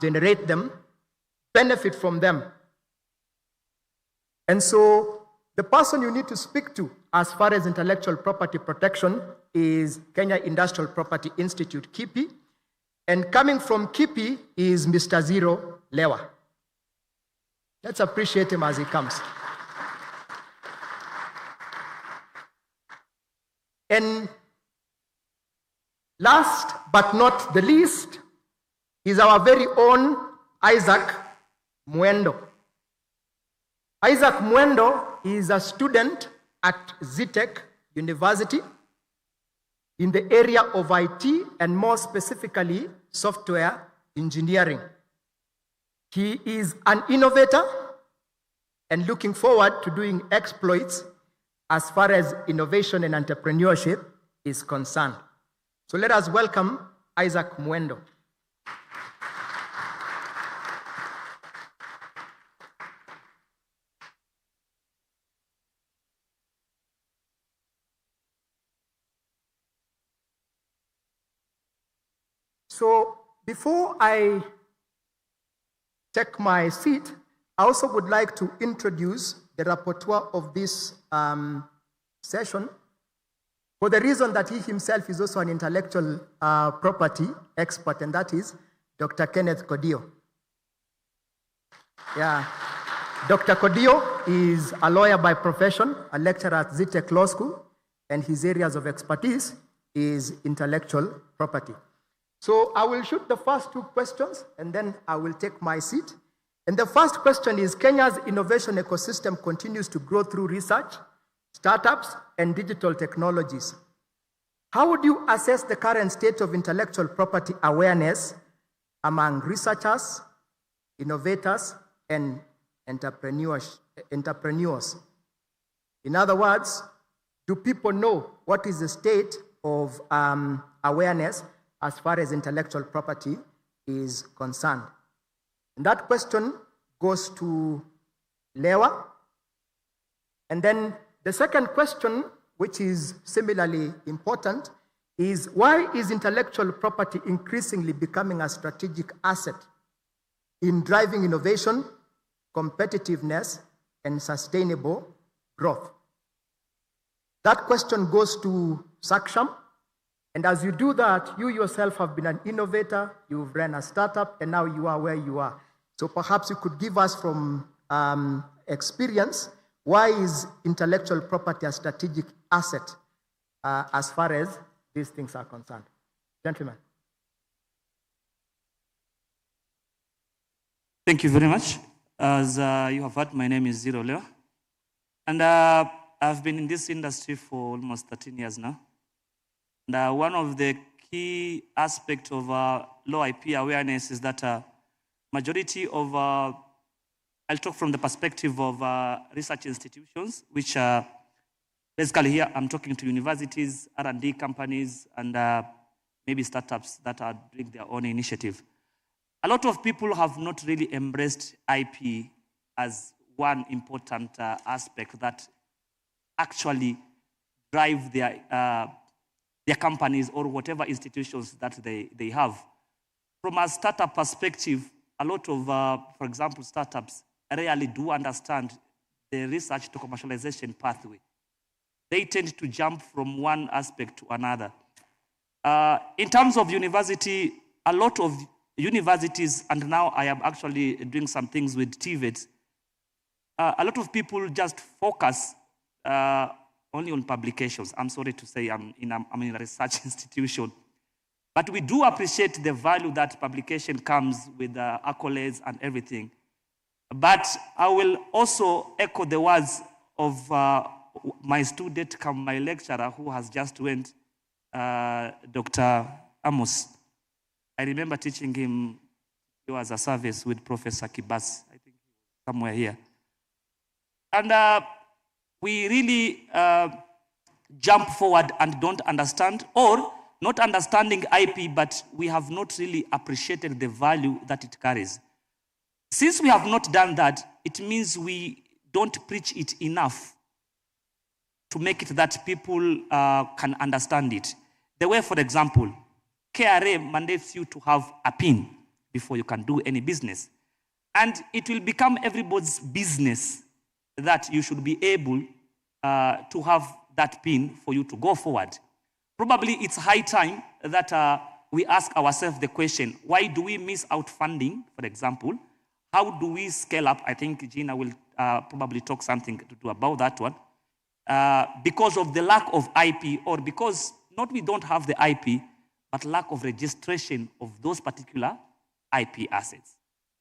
generate them benefit from them. And so the person you need to speak to as far as intellectual property protection is Kenya Industrial Property Institute, KIPI. And coming from KIPI is Mr. Zero Lewa. Let's appreciate him as he comes. And last but not the least is our very own Isaac Mwendo. Isaac Mwendo is a student at 8th Zetech University in the area of IT and more specifically software engineering. He is an innovator and looking forward to doing exploits as far as innovation and entrepreneurship is concerned. So let us welcome Isaac Mwendo. So before I take my seat, I also would like to introduce the rapporteur of this session, for the reason that he himself is also an intellectual property expert, and that is Dr. Kenneth Kodio. Yeah. Dr. Kodio is a lawyer by profession, a lecturer at 8th Zetech Law School, and his areas of expertise is intellectual property. So I will shoot the first 2 questions, and then I will take my seat. And the first question is, Kenya's innovation ecosystem continues to grow through research, startups, and digital technologies. How would you assess the current state of intellectual property awareness among researchers, innovators, and entrepreneurs? In other words, do people know what is the state of awareness as far as intellectual property is concerned? And that question goes to Lewa. And then the second question, which is similarly important, is why is intellectual property increasingly becoming a strategic asset in driving innovation, competitiveness, and sustainable growth? That question goes to Saksham. And as you do that, you yourself have been an innovator, you've ran a startup, and now you are where you are. So perhaps you could give us from experience, why is intellectual property a strategic asset as far as these things are concerned? Gentlemen. Thank you very much. As you have heard, my name is Zero Leo. And I've been in this industry for almost 13 years now. And one of the key aspects of low IP awareness is that majority of, I'll talk from the perspective of research institutions, which basically here I'm talking to universities, R&D companies, and maybe startups that are doing their own initiative. A lot of people have not really embraced IP as one important aspect that actually drive their companies or whatever institutions that they have. From a startup perspective, a lot of, for example, startups rarely do understand the research to commercialization pathway. They tend to jump from one aspect to another. In terms of university, a lot of universities, and now I am actually doing some things with TVET, a lot of people just focus only on publications. I'm sorry to say I'm in a research institution. But we do appreciate the value that publication comes with accolades and everything. But I will also echo the words of my student, my lecturer, who has just went, Dr. Amos. I remember teaching him, he was a service with Professor Kibas, I think somewhere here. And we really jump forward and don't understand, or not understanding IP, but we have not really appreciated the value that it carries. Since we have not done that, it means we don't preach it enough to make it that people can understand it. The way, for example, KRA mandates you to have a PIN before you can do any business. And it will become everybody's business that you should be able to have that PIN for you to go forward. Probably it's high time that we ask ourselves the question, why do we miss out funding, for example? How do we scale up? I think Gina will probably talk something to do about that one. Because of the lack of IP, or because not we don't have the IP, but lack of registration of those particular IP assets.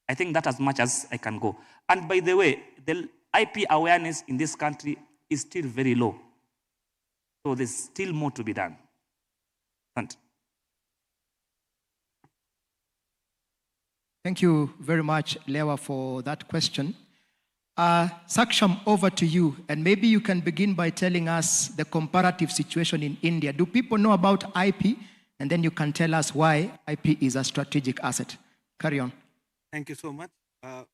I think that's as much as I can go. And by the way, the IP awareness in this country is still very low. So there's still more to be done. Thank you very much, Lewa, for that question. Saksham, over to you, and maybe you can begin by telling us the comparative situation in India. Do people know about IP? And then you can tell us why IP is a strategic asset. Carry on. Thank you so much. A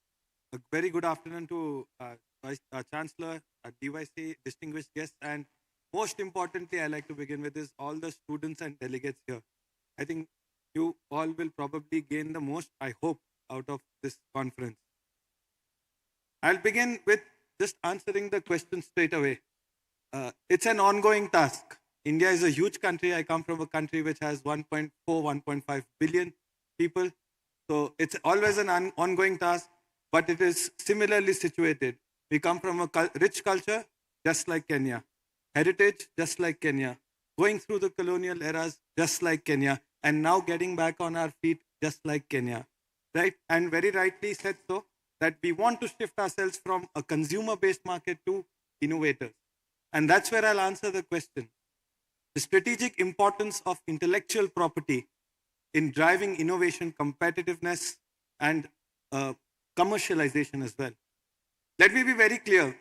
very good afternoon to Vice Chancellor, DYC, distinguished guests, and most importantly, I like to begin with is all the students and delegates here. I think you all will probably gain the most, I hope, out of this conference. I'll begin with just answering the question straight away. It's an ongoing task. India is a huge country. I come from a country which has 1.4, 1.5 billion people. So it's always an ongoing task, but it is similarly situated. We come from a rich culture, just like Kenya. Heritage, just like Kenya. Going through the colonial eras, just like Kenya. And now getting back on our feet, just like Kenya. Right? And very rightly said so, that we want to shift ourselves from a consumer-based market to innovators. And that's where I'll answer the question. The strategic importance of intellectual property in driving innovation, competitiveness, and commercialization as well. Let me be very clear.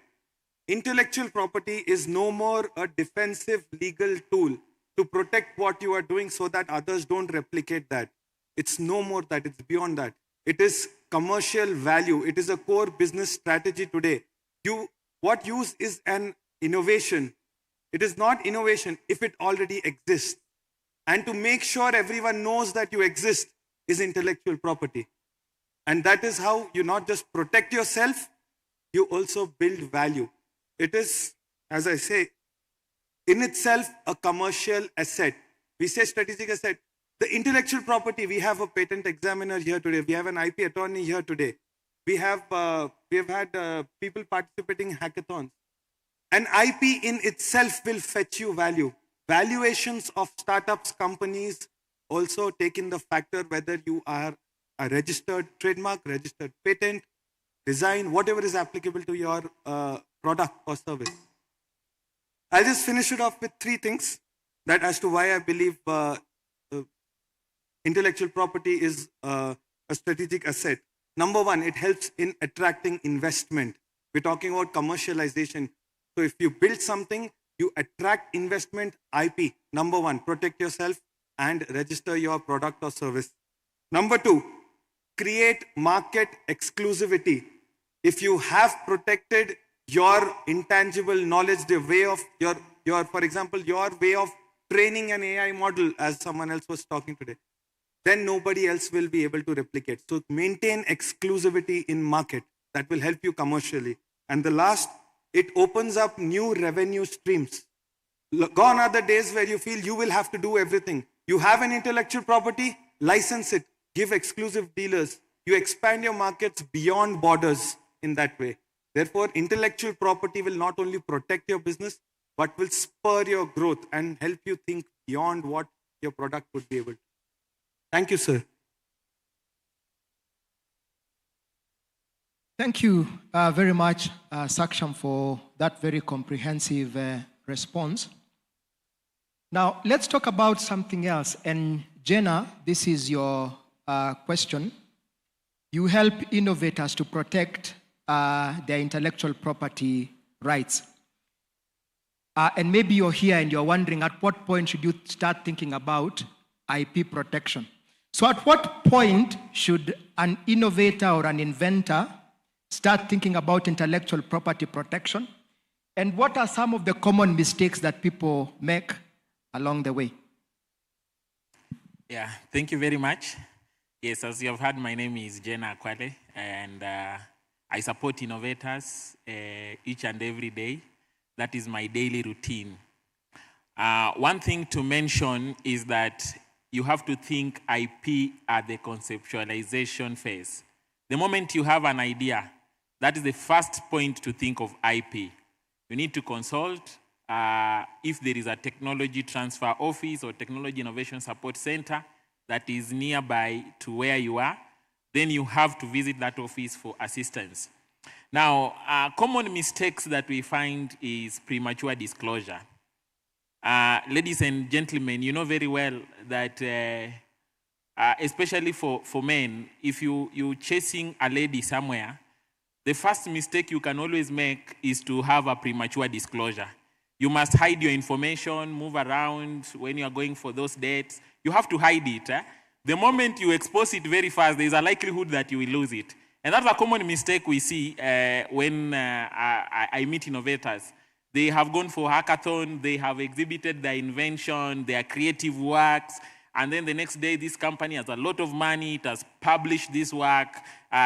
Intellectual property is no more a defensive legal tool to protect what you are doing so that others don't replicate that. It's no more that, it's beyond that. It is commercial value. It is a core business strategy today. What use is an innovation? It is not innovation if it already exists. And to make sure everyone knows that you exist is intellectual property. And that is how you not just protect yourself, you also build value. It is, as I say, in itself a commercial asset, We say strategic asset. The intellectual property, we have a patent examiner here today. We have an IP attorney here today. We have had people participating in hackathons. An IP in itself will fetch you value. Valuations of startups, companies also take in the factor whether you are a registered trademark, registered patent, design, whatever is applicable to your product or service. I'll just finish it off with 3 things that as to why I believe intellectual property is a strategic asset. Number 1, it helps in attracting investment. We're talking about commercialization. So if you build something, you attract investment. IP, number 1, protect yourself and register your product or service. Number 2, create market exclusivity. If you have protected your intangible knowledge, the way of your, for example, your way of training an AI model, as someone else was talking today, then nobody else will be able to replicate. So maintain exclusivity in market. That will help you commercially. And the last, it opens up new revenue streams. Gone are the days where you feel you will have to do everything. You have an intellectual property, license it, give exclusive dealers. You expand your markets beyond borders in that way. Therefore, intellectual property will not only protect your business, but will spur your growth and help you think beyond what your product would be able to. Thank you, sir. Thank you very much, Saksham, for that very comprehensive response. Now, let's talk about something else. And Jenna, this is your question. You help innovators to protect their intellectual property rights. And maybe you're here and you're wondering at what point should you start thinking about IP protection? So at what point should an innovator or an inventor start thinking about intellectual property protection? And what are some of the common mistakes that people make along the way? Yeah, thank you very much. Yes, as you have heard, my name is Jenna Akwale, and I support innovators each and every day. That is my daily routine. One thing to mention is that you have to think IP at the conceptualization phase. The moment you have an idea, that is the first point to think of IP. You need to consult if there is a technology transfer office or technology innovation support center that is nearby to where you are, then you have to visit that office for assistance. Now, common mistakes that we find is premature disclosure. Ladies and gentlemen, you know very well that, especially for men, if you're chasing a lady somewhere, the first mistake you can always make is to have a premature disclosure. You must hide your information, move around when you are going for those dates. You have to hide it. The moment you expose it very fast, there's a likelihood that you will lose it. And that's a common mistake we see when I meet innovators. They have gone for hackathon, they have exhibited their invention, their creative works, and then the next day this company has a lot of money, it has published this work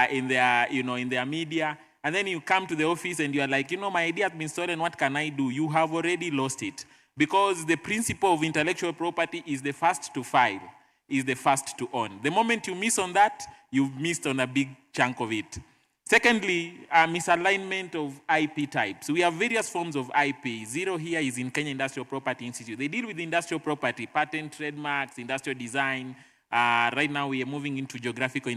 in their media, and then you come to the office and you are like, my idea has been stolen, what can I do? You have already lost it. Because the principle of intellectual property is the first to file, is the first to own. The moment you miss on that, you've missed on a big chunk of it. Secondly, misalignment of IP types. We have various forms of IP. Zero here is in Kenya Industrial Property Institute. They deal with industrial property, patent, trademarks, industrial design. Right now we are moving into geographical,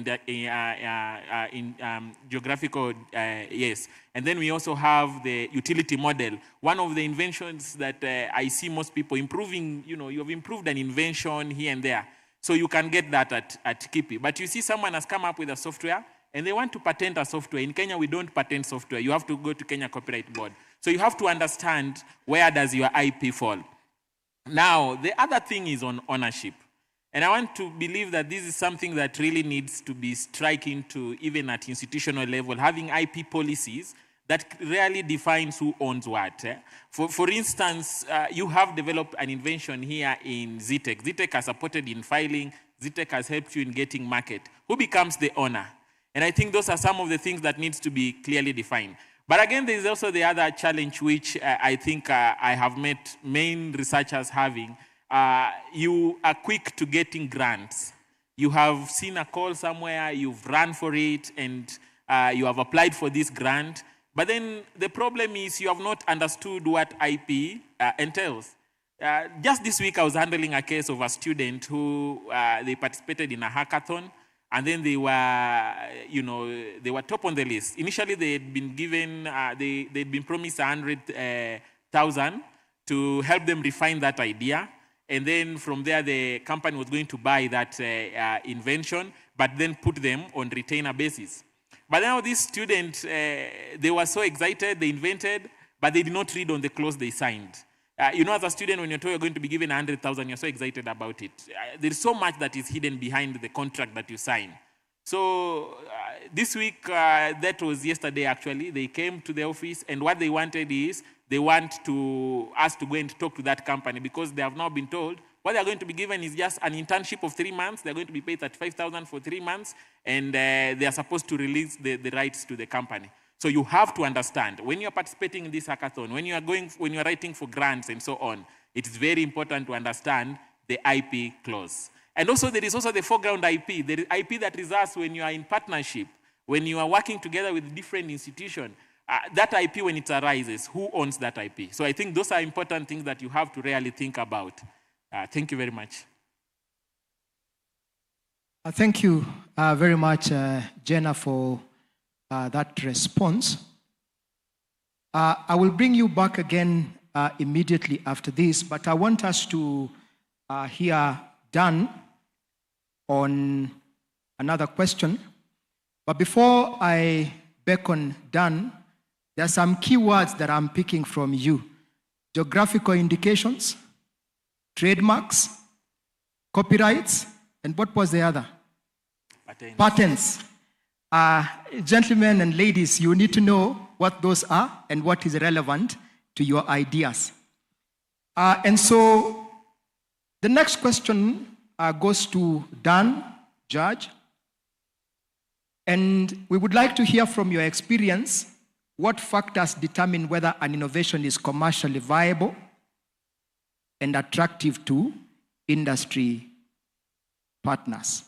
yes. And then we also have the utility model. One of the inventions that I see most people improving, you have improved an invention here and there. So you can get that at Kipi. But you see someone has come up with a software and they want to patent a software. In Kenya, we don't patent software. You have to go to Kenya Copyright Board. So you have to understand where does your IP fall. Now, the other thing is on ownership. And I want to believe that this is something that really needs to be striking to even at institutional level, having IP policies that really defines who owns what. For instance, you have developed an invention here in Zetech. Zetech has supported in filing. Zetech has helped you in getting market. Who becomes the owner? And I think those are some of the things that needs to be clearly defined. But again, there is also the other challenge which I think I have met main researchers having, you are quick to getting grants. You have seen a call somewhere, you've run for it, and you have applied for this grant. But then the problem is you have not understood what IP entails. Just this week, I was handling a case of a student who they participated in a hackathon, and then they were top on the list. Initially, they had been given, they'd been promised 100,000 to help them refine that idea. And then from there, the company was going to buy that invention, but then put them on retainer basis. But now these students, they were so excited, they invented, but they did not read on the clause they signed. As a student, when you're told you're going to be given 100,000, you're so excited about it. There's so much that is hidden behind the contract that you sign. So this week, that was yesterday actually, they came to the office, and what they wanted is, they want us to go and talk to that company, because they have now been told what they are going to be given is just an internship of 3 months. They're going to be paid 35,000 for 3 months, and they are supposed to release the rights to the company. So you have to understand, when you're participating in this hackathon, when you're writing for grants and so on, it is very important to understand the IP clause. And also there is also the foreground IP. There is IP that reserves when you are in partnership, when you are working together with different institutions. That IP, when it arises, who owns that IP? So I think those are important things that you have to really think about. Thank you very much. Thank you very much, Jenna, for that response. I will bring you back again immediately after this, but I want us to hear Dan on another question. But before I beckon Dan, there are some key words that I'm picking from you. Geographical indications, trademarks, copyrights, and what was the other? Patents. Gentlemen and ladies, you need to know what those are and what is relevant to your ideas. And so the next question goes to Dan, Judge. And we would like to hear from your experience, what factors determine whether an innovation is commercially viable and attractive to industry partners?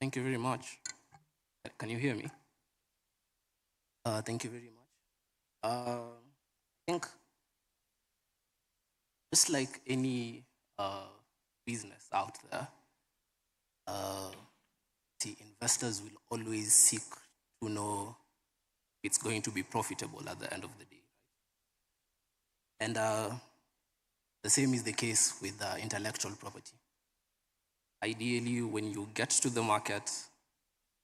Thank you very much. Can you hear me? Thank you very much. I think just like any business out there, the investors will always seek to know it's going to be profitable at the end of the day. And the same is the case with intellectual property. Ideally, when you get to the market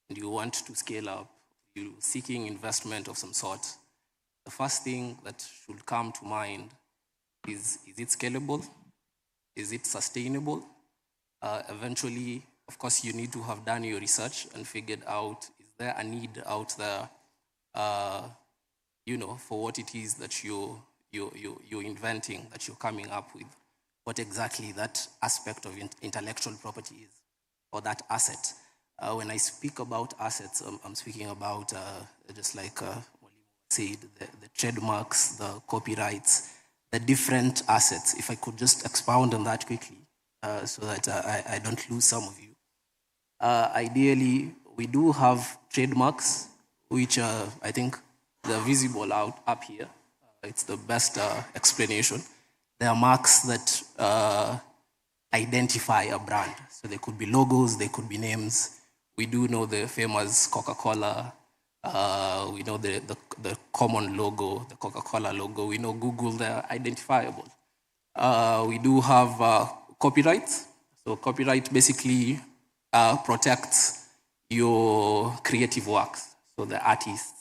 and you want to scale up, you're seeking investment of some sort, the first thing that should come to mind is it scalable? Is it sustainable? Eventually, of course, you need to have done your research and figured out, is there a need out there, for what it is that you're inventing, that you're coming up with, what exactly that aspect of intellectual property is, or that asset. When I speak about assets, I'm speaking about, just like said, the trademarks, the copyrights, the different assets. If I could just expound on that quickly, so that I don't lose some of you. Ideally, we do have trademarks, which I think they're visible up here. It's the best explanation. They are marks that identify a brand. So they could be logos, they could be names. We do know the famous Coca-Cola. We know the common logo, the Coca-Cola logo. We know Google, they're identifiable. We do have copyright. So copyright basically protects your creative works. So the artists,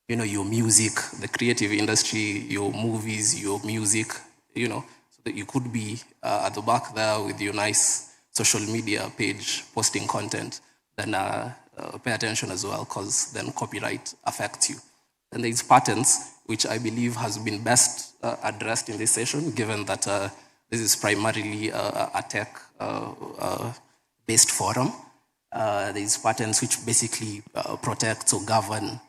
your music, the creative industry, your movies, your music, so that you could be at the back there with your nice social media page posting content, then pay attention as well, because then copyright affects you. And there's patents, which I believe has been best addressed in this session, given that this is primarily a tech-based forum. There's patents which basically protect or govern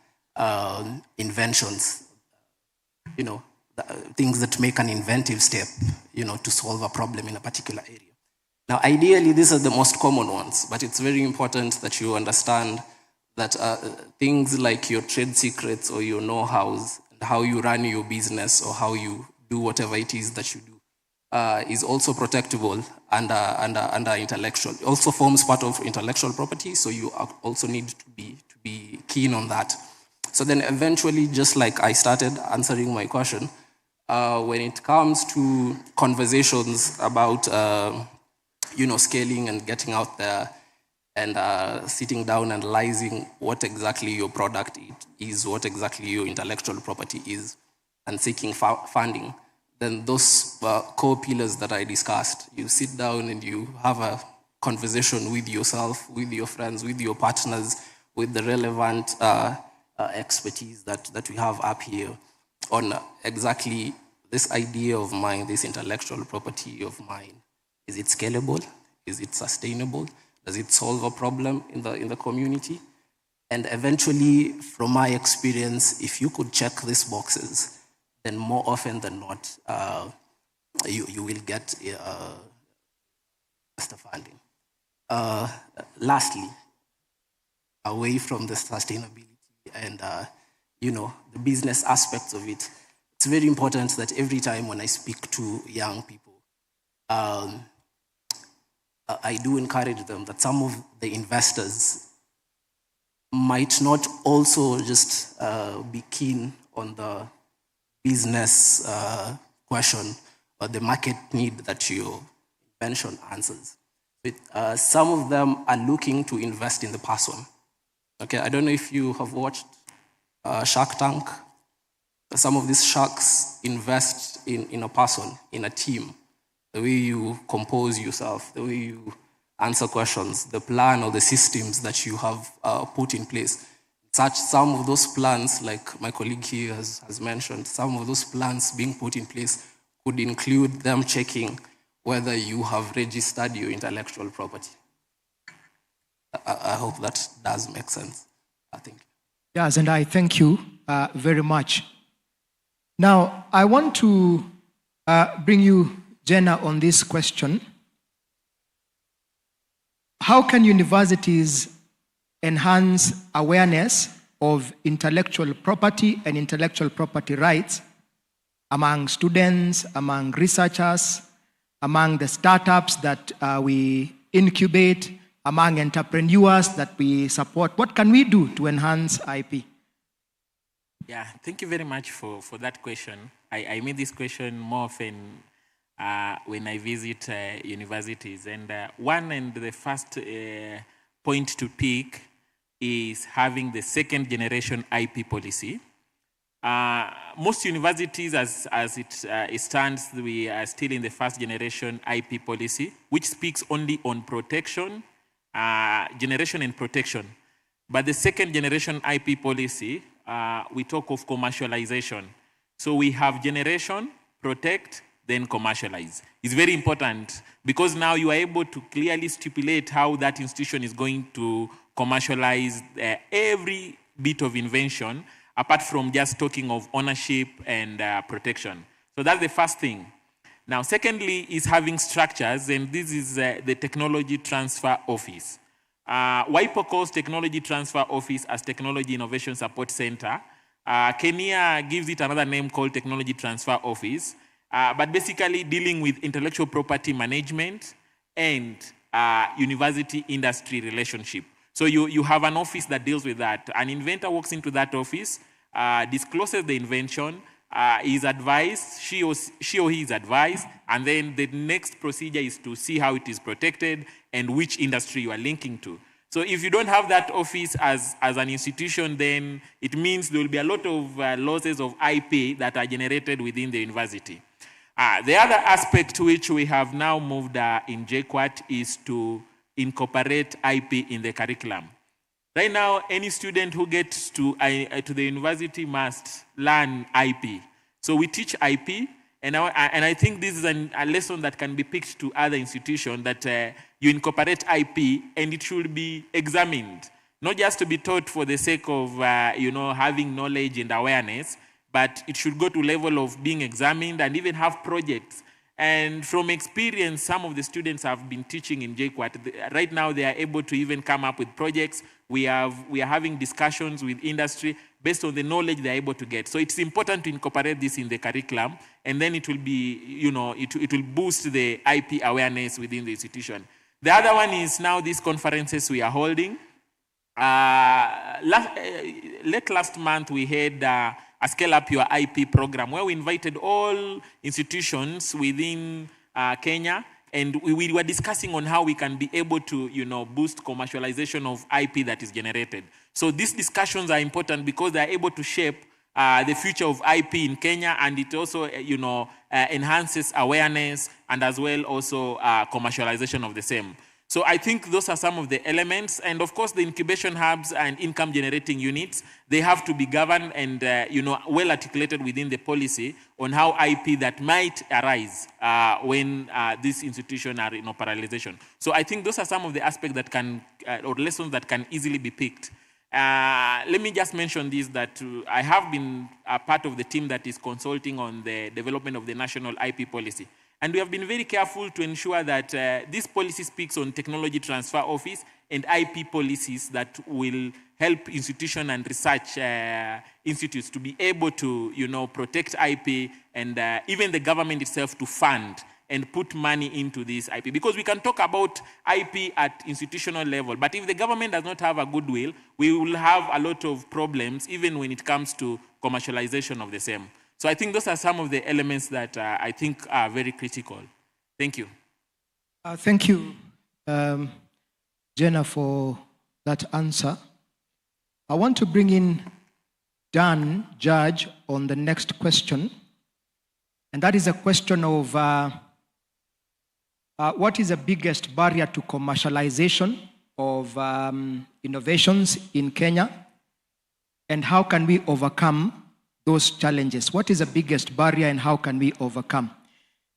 inventions, things that make an inventive step, to solve a problem in a particular area. Now, ideally, these are the most common ones, but it's very important that you understand that things like your trade secrets or your know-hows, how you run your business or how you do whatever it is that you do, is also protectable under intellectual. It also forms part of intellectual property, so you also need to be keen on that. So then eventually, just like I started answering my question, when it comes to conversations about scaling and getting out there and sitting down and analyzing what exactly your product is, what exactly your intellectual property is, and seeking funding, then those core pillars that I discussed, you sit down and you have a conversation with yourself, with your friends, with your partners, with the relevant expertise that we have up here on exactly this idea of mine, this intellectual property of mine. Is it scalable? Is it sustainable? Does it solve a problem in the community? And eventually, from my experience, if you could check these boxes, then more often than not, you will get the funding. Lastly, away from the sustainability and the business aspects of it, it's very important that every time when I speak to young people, I do encourage them that some of the investors might not also just be keen on the business question or the market need that your invention answers. But, some of them are looking to invest in the person. Okay, I don't know if you have watched Shark Tank. Some of these sharks invest in a person, in a team. The way you compose yourself, the way you answer questions, the plan or the systems that you have put in place. Some of those plans, like my colleague here has mentioned, some of those plans being put in place could include them checking whether you have registered your intellectual property. I hope that does make sense. I think. Yes, and I thank you very much. Now, I want to bring you, Jenna, on this question. How can universities enhance awareness of intellectual property and intellectual property rights among students, among researchers, among the startups that we incubate, among entrepreneurs that we support? What can we do to enhance IP? Yeah, thank you very much for that question. I meet this question more often when I visit universities. And one and the first point to pick is having the second generation IP policy. Most universities, as it stands, we are still in the first generation IP policy, which speaks only on protection, generation and protection. But the second generation IP policy, we talk of commercialization. So we have generation, protect, then commercialize. It's very important because now you are able to clearly stipulate how that institution is going to commercialize every bit of invention, apart from just talking of ownership and protection. So that's the first thing. Now, secondly is having structures, and this is the Technology Transfer Office. WIPO calls Technology Transfer Office as Technology Innovation Support Center. Kenya gives it another name called Technology Transfer Office, but basically dealing with intellectual property management and university industry relationship. So you have an office that deals with that. An inventor walks into that office, discloses the invention, is advised, she or he is advised, and then the next procedure is to see how it is protected and which industry you are linking to. So if you don't have that office as an institution, then it means there will be a lot of losses of IP that are generated within the university. The other aspect to which we have now moved in JKUAT is to incorporate IP in the curriculum. Right now, any student who gets to the university must learn IP. So we teach IP, and I think this is a lesson that can be picked to other institutions, that you incorporate IP and it should be examined, not just to be taught for the sake of having knowledge and awareness, but it should go to level of being examined and even have projects. And from experience, some of the students have been teaching in JKUAT. Right now, they are able to even come up with projects. We are having discussions with industry based on the knowledge they're able to get. So it's important to incorporate this in the curriculum, and then it will be, it will boost the IP awareness within the institution. The other one is now these conferences we are holding. Late last month, we had a Scale Up Your IP program where we invited all institutions within Kenya, and we were discussing on how we can be able to, boost commercialization of IP that is generated. So these discussions are important because they are able to shape the future of IP in Kenya, and it also, enhances awareness and as well also commercialization of the same. So I think those are some of the elements. And of course, the incubation hubs and income generating units, they have to be governed and well articulated within the policy on how IP that might arise when these institutions are in operationalization. So I think those are some of the aspects that can, or lessons that can easily be picked. Let me just mention this, that I have been a part of the team that is consulting on the development of the national IP policy. And we have been very careful to ensure that this policy speaks on technology transfer office and IP policies that will help institutions and research institutes to be able to, protect IP, and even the government itself to fund and put money into this IP. Because we can talk about IP at institutional level, but if the government does not have a goodwill, we will have a lot of problems even when it comes to commercialization of the same. So I think those are some of the elements that I think are very critical. Thank you. Thank you, Jenna, for that answer. I want to bring in Dan Judge on the next question. And that is a question of what is the biggest barrier to commercialization of innovations in Kenya? And how can we overcome those challenges? What is the biggest barrier and how can we overcome?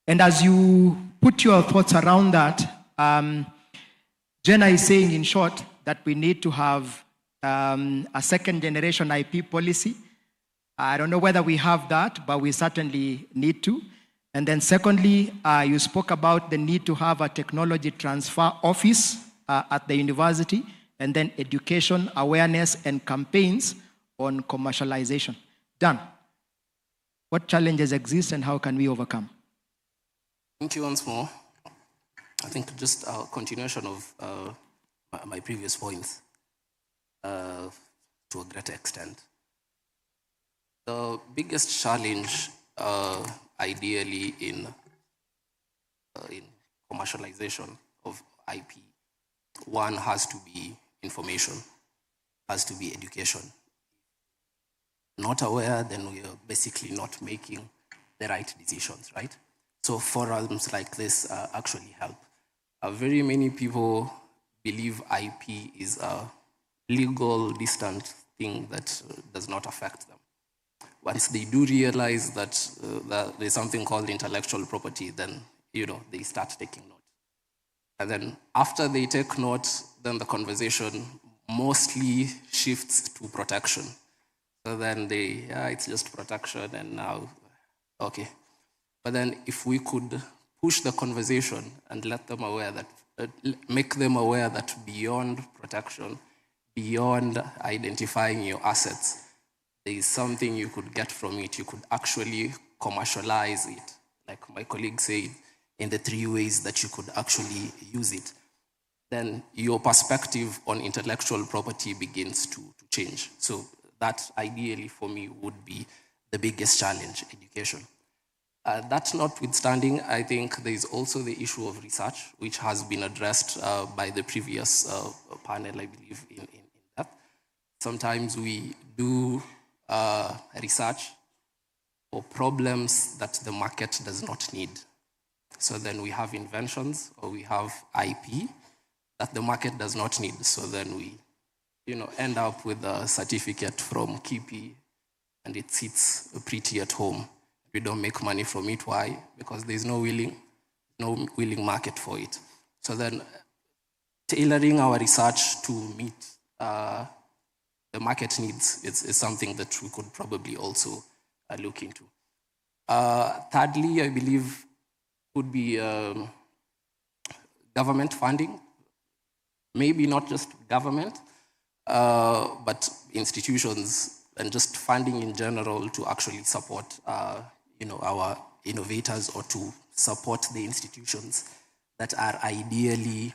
And as you put your thoughts around that, Jenna is saying in short that we need to have a second generation IP policy. I don't know whether we have that, but we certainly need to. And then secondly, you spoke about the need to have a technology transfer office at the university, and then education, awareness, and campaigns on commercialization. Dan, what challenges exist and how can we overcome? Thank you once more. I think just a continuation of my previous points to a greater extent. The biggest challenge ideally in commercialization of IP, one has to be information, has to be education. Not aware, then we are basically not making the right decisions, right? So forums like this actually help. Very many people believe IP is a legal, distant thing that does not affect them. Once they do realize that, that there's something called intellectual property, then they start taking note. And then after they take note, then the conversation mostly shifts to protection. So then it's just protection and now, okay. But then if we could push the conversation and let them aware that, make them aware that beyond protection, beyond identifying your assets, there is something you could get from it. You could actually commercialize it. Like my colleague said, in the 3 ways that you could actually use it. Then your perspective on intellectual property begins to change. So that ideally for me would be the biggest challenge, education. That notwithstanding, I think there is also the issue of research, which has been addressed by the previous panel, I believe, in that. Sometimes we do research for problems that the market does not need. So then we have inventions or we have IP that the market does not need. So then we end up with a certificate from KIPI and it sits pretty at home. We don't make money from it. Why? Because there's no willing market for it. So then tailoring our research to meet the market needs is something that we could probably also look into. Thirdly, I believe would be government funding, maybe not just government, but institutions and just funding in general to actually support our innovators or to support the institutions that are ideally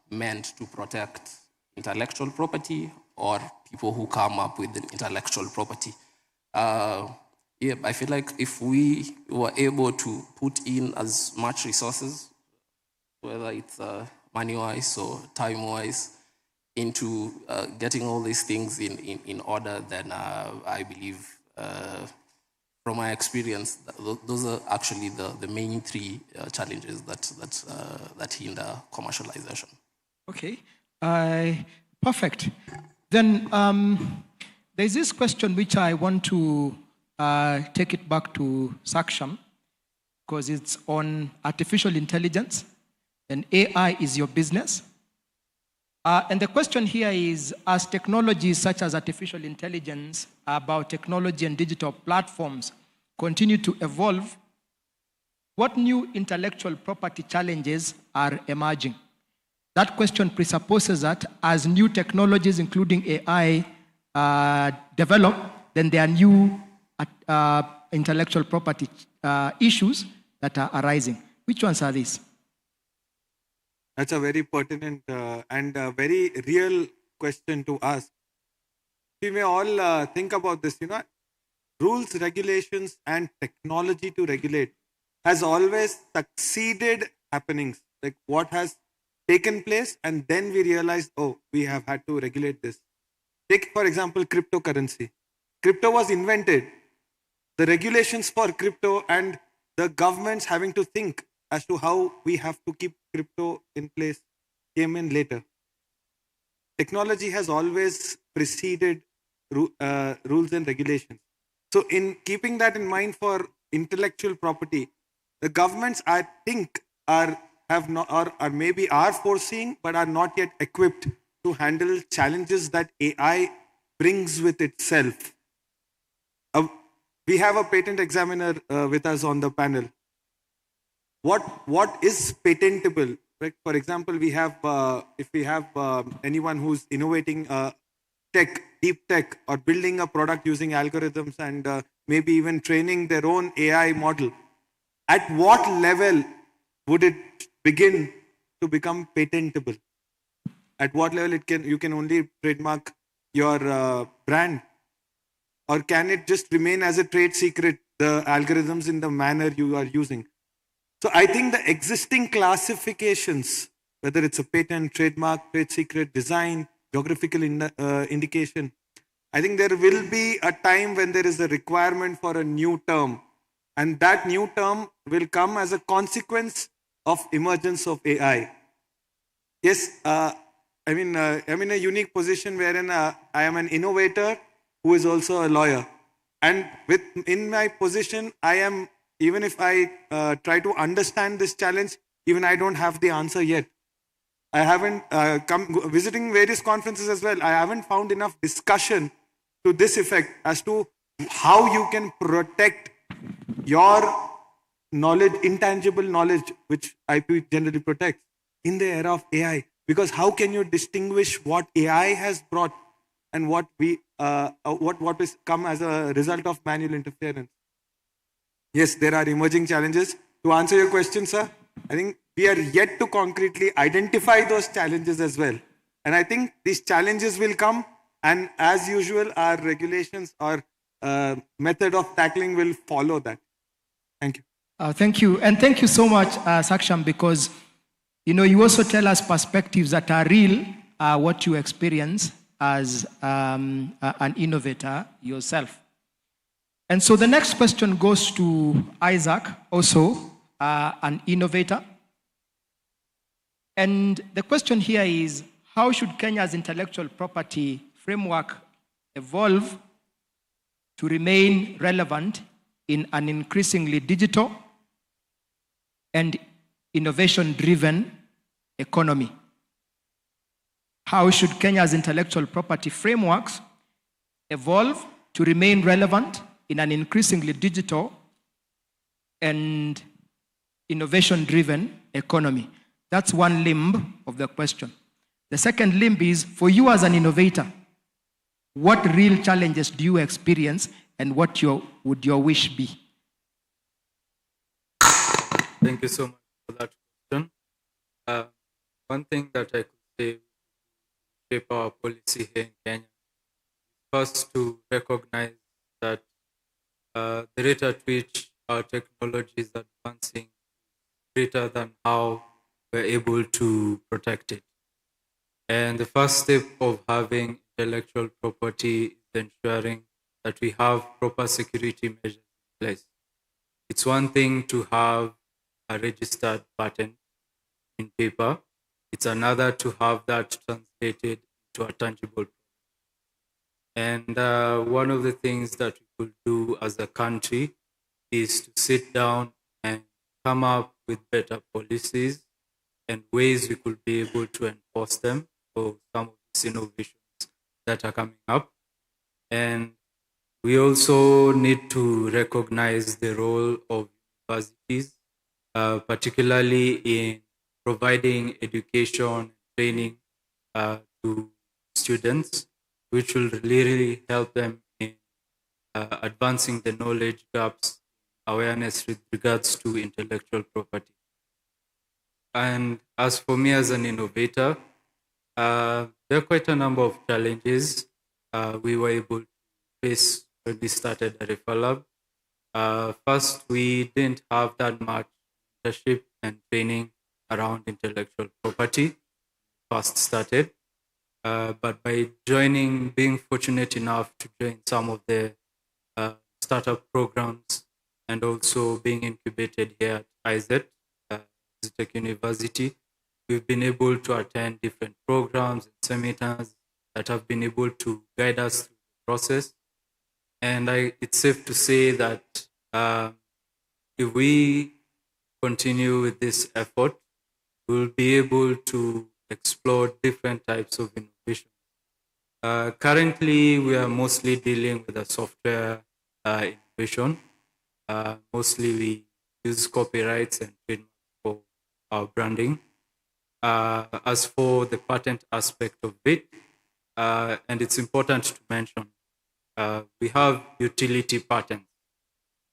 meant to protect intellectual property or people who come up with intellectual property. Yeah, I feel like if we were able to put in as much resources, whether it's money-wise or time-wise, into getting all these things in order, then I believe, from my experience, those are actually the main three challenges that hinder commercialization. Okay, perfect. Then there's this question which I want to take it back to Saksham, because it's on artificial intelligence, and AI is your business. And the question here is, as technologies such as artificial intelligence, biotechnology, and digital platforms continue to evolve, what new intellectual property challenges are emerging? That question presupposes that as new technologies, including AI, develop, then there are new intellectual property issues that are arising. Which ones are these? That's a very pertinent and very real question to ask. We may all think about this, rules, regulations, and technology to regulate has always succeeded happenings, like what has taken place, and then we realized, oh, we have had to regulate this. Take, for example, cryptocurrency. Crypto was invented. The regulations for crypto and the governments having to think as to how we have to keep crypto in place came in later. Technology has always preceded rules and regulations. So in keeping that in mind for intellectual property, the governments, I think, are foreseeing but are not yet equipped to handle challenges that AI brings with itself. We have a patent examiner with us on the panel. What is patentable? Right? For example, we have if we have anyone who's innovating tech, deep tech, or building a product using algorithms and maybe even training their own AI model, at what level would it begin to become patentable? At what level you can only trademark your brand? Or can it just remain as a trade secret, the algorithms in the manner you are using? So I think the existing classifications, whether it's a patent, trademark, trade secret, design, geographical indication, I think there will be a time when there is a requirement for a new term. And that new term will come as a consequence of emergence of AI. Yes, I'm in a unique position wherein I am an innovator who is also a lawyer. And in my position, I am, even if I try to understand this challenge, even I don't have the answer yet. I haven't visiting various conferences as well. I haven't found enough discussion to this effect as to how you can protect your knowledge, intangible knowledge, which IP generally protects in the era of AI. Because how can you distinguish what AI has brought and what is come as a result of manual interference? Yes, there are emerging challenges. To answer your question, sir, I think we are yet to concretely identify those challenges as well. And I think these challenges will come, and as usual, our regulations or method of tackling will follow that. Thank you. Thank you. And thank you so much, Saksham, because you also tell us perspectives that are real, what you experience as an innovator yourself. And so the next question goes to Isaac, also an innovator. And the question here is, how should Kenya's intellectual property framework evolve to remain relevant in an increasingly digital and innovation-driven economy? How should Kenya's intellectual property frameworks evolve to remain relevant in an increasingly digital and innovation-driven economy? That's one limb of the question. The second limb is, for you as an innovator, what real challenges do you experience and what would your wish be? Thank you so much for that question. One thing that I could say to shape our policy here in Kenya is first to recognize that the rate at which our technology is advancing is greater than how we're able to protect it. And the first step of having intellectual property is ensuring that we have proper security measures in place. It's one thing to have a registered patent in paper. It's another to have that translated to a tangible product. And one of the things that we could do as a country is to sit down and come up with better policies and ways we could be able to enforce them for some of these innovations that are coming up. And we also need to recognize the role of universities, particularly in providing education and training to students, which will really help them in advancing the knowledge gaps, awareness with regards to intellectual property. And as for me as an innovator, there are quite a number of challenges we were able to face when we started the Refer Lab. First, we didn't have that much mentorship and training around intellectual property first started. But by being fortunate enough to join some of the startup programs and also being incubated here at 8th Zetech University, we've been able to attend different programs and seminars that have been able to guide us through the process. And it's safe to say that if we continue with this effort, we'll be able to explore different types of innovation. Currently, we are mostly dealing with a software innovation. Mostly we use copyrights and trademarks for our branding. As for the patent aspect of it, and it's important to mention, we have utility patents,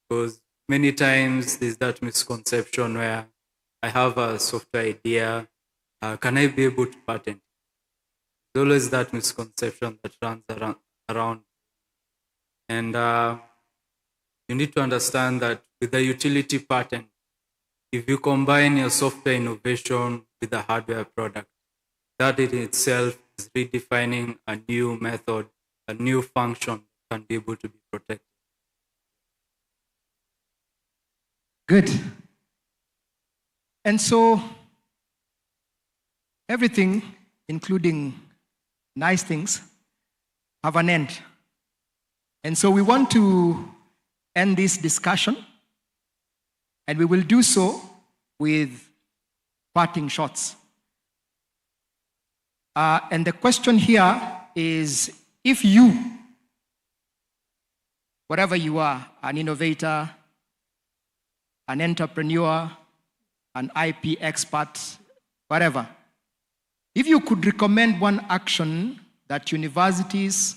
because many times there's that misconception where I have a software idea, can I be able to patent? There's always that misconception that runs around. And you need to understand that with a utility patent, if you combine your software innovation with a hardware product, that in itself is redefining a new method, a new function that can be able to be protected. Good. And so everything, including nice things, have an end. And so we want to end this discussion, and we will do so with parting shots. And the question here is, if you, whatever you are, an innovator, an entrepreneur, an IP expert, whatever, if you could recommend one action that universities,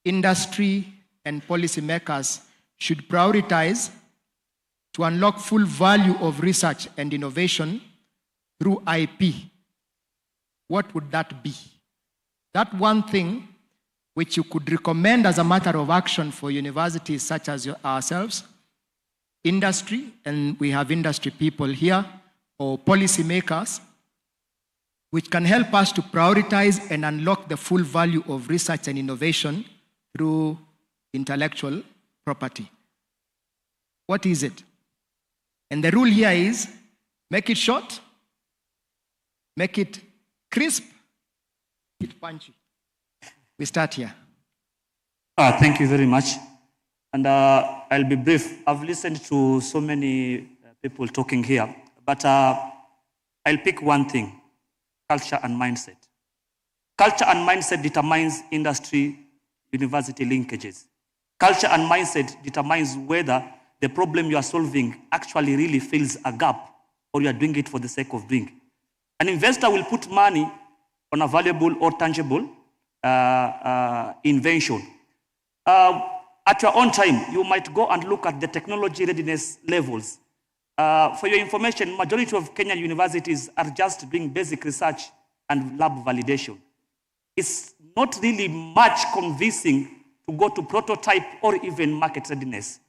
industry, and policymakers should prioritize to unlock full value of research and innovation through IP, what would that be? That one thing which you could recommend as a matter of action for universities such as ourselves, industry, and we have industry people here, or policymakers, which can help us to prioritize and unlock the full value of research and innovation through intellectual property. What is it? And the rule here is, make it short, make it crisp, make it punchy. We start here. Thank you very much. And I'll be brief. I've listened to so many people talking here, but I'll pick one thing: culture and mindset. Culture and mindset determines industry-university linkages. culture and mindset determines whether the problem you are solving actually really fills a gap or you are doing it for the sake of doing. An investor will put money on a valuable or tangible invention. At your own time, you might go and look at the technology readiness levels. For your information, majority of Kenya universities are just doing basic research and lab validation. It's not really much convincing to go to prototype or even market readiness.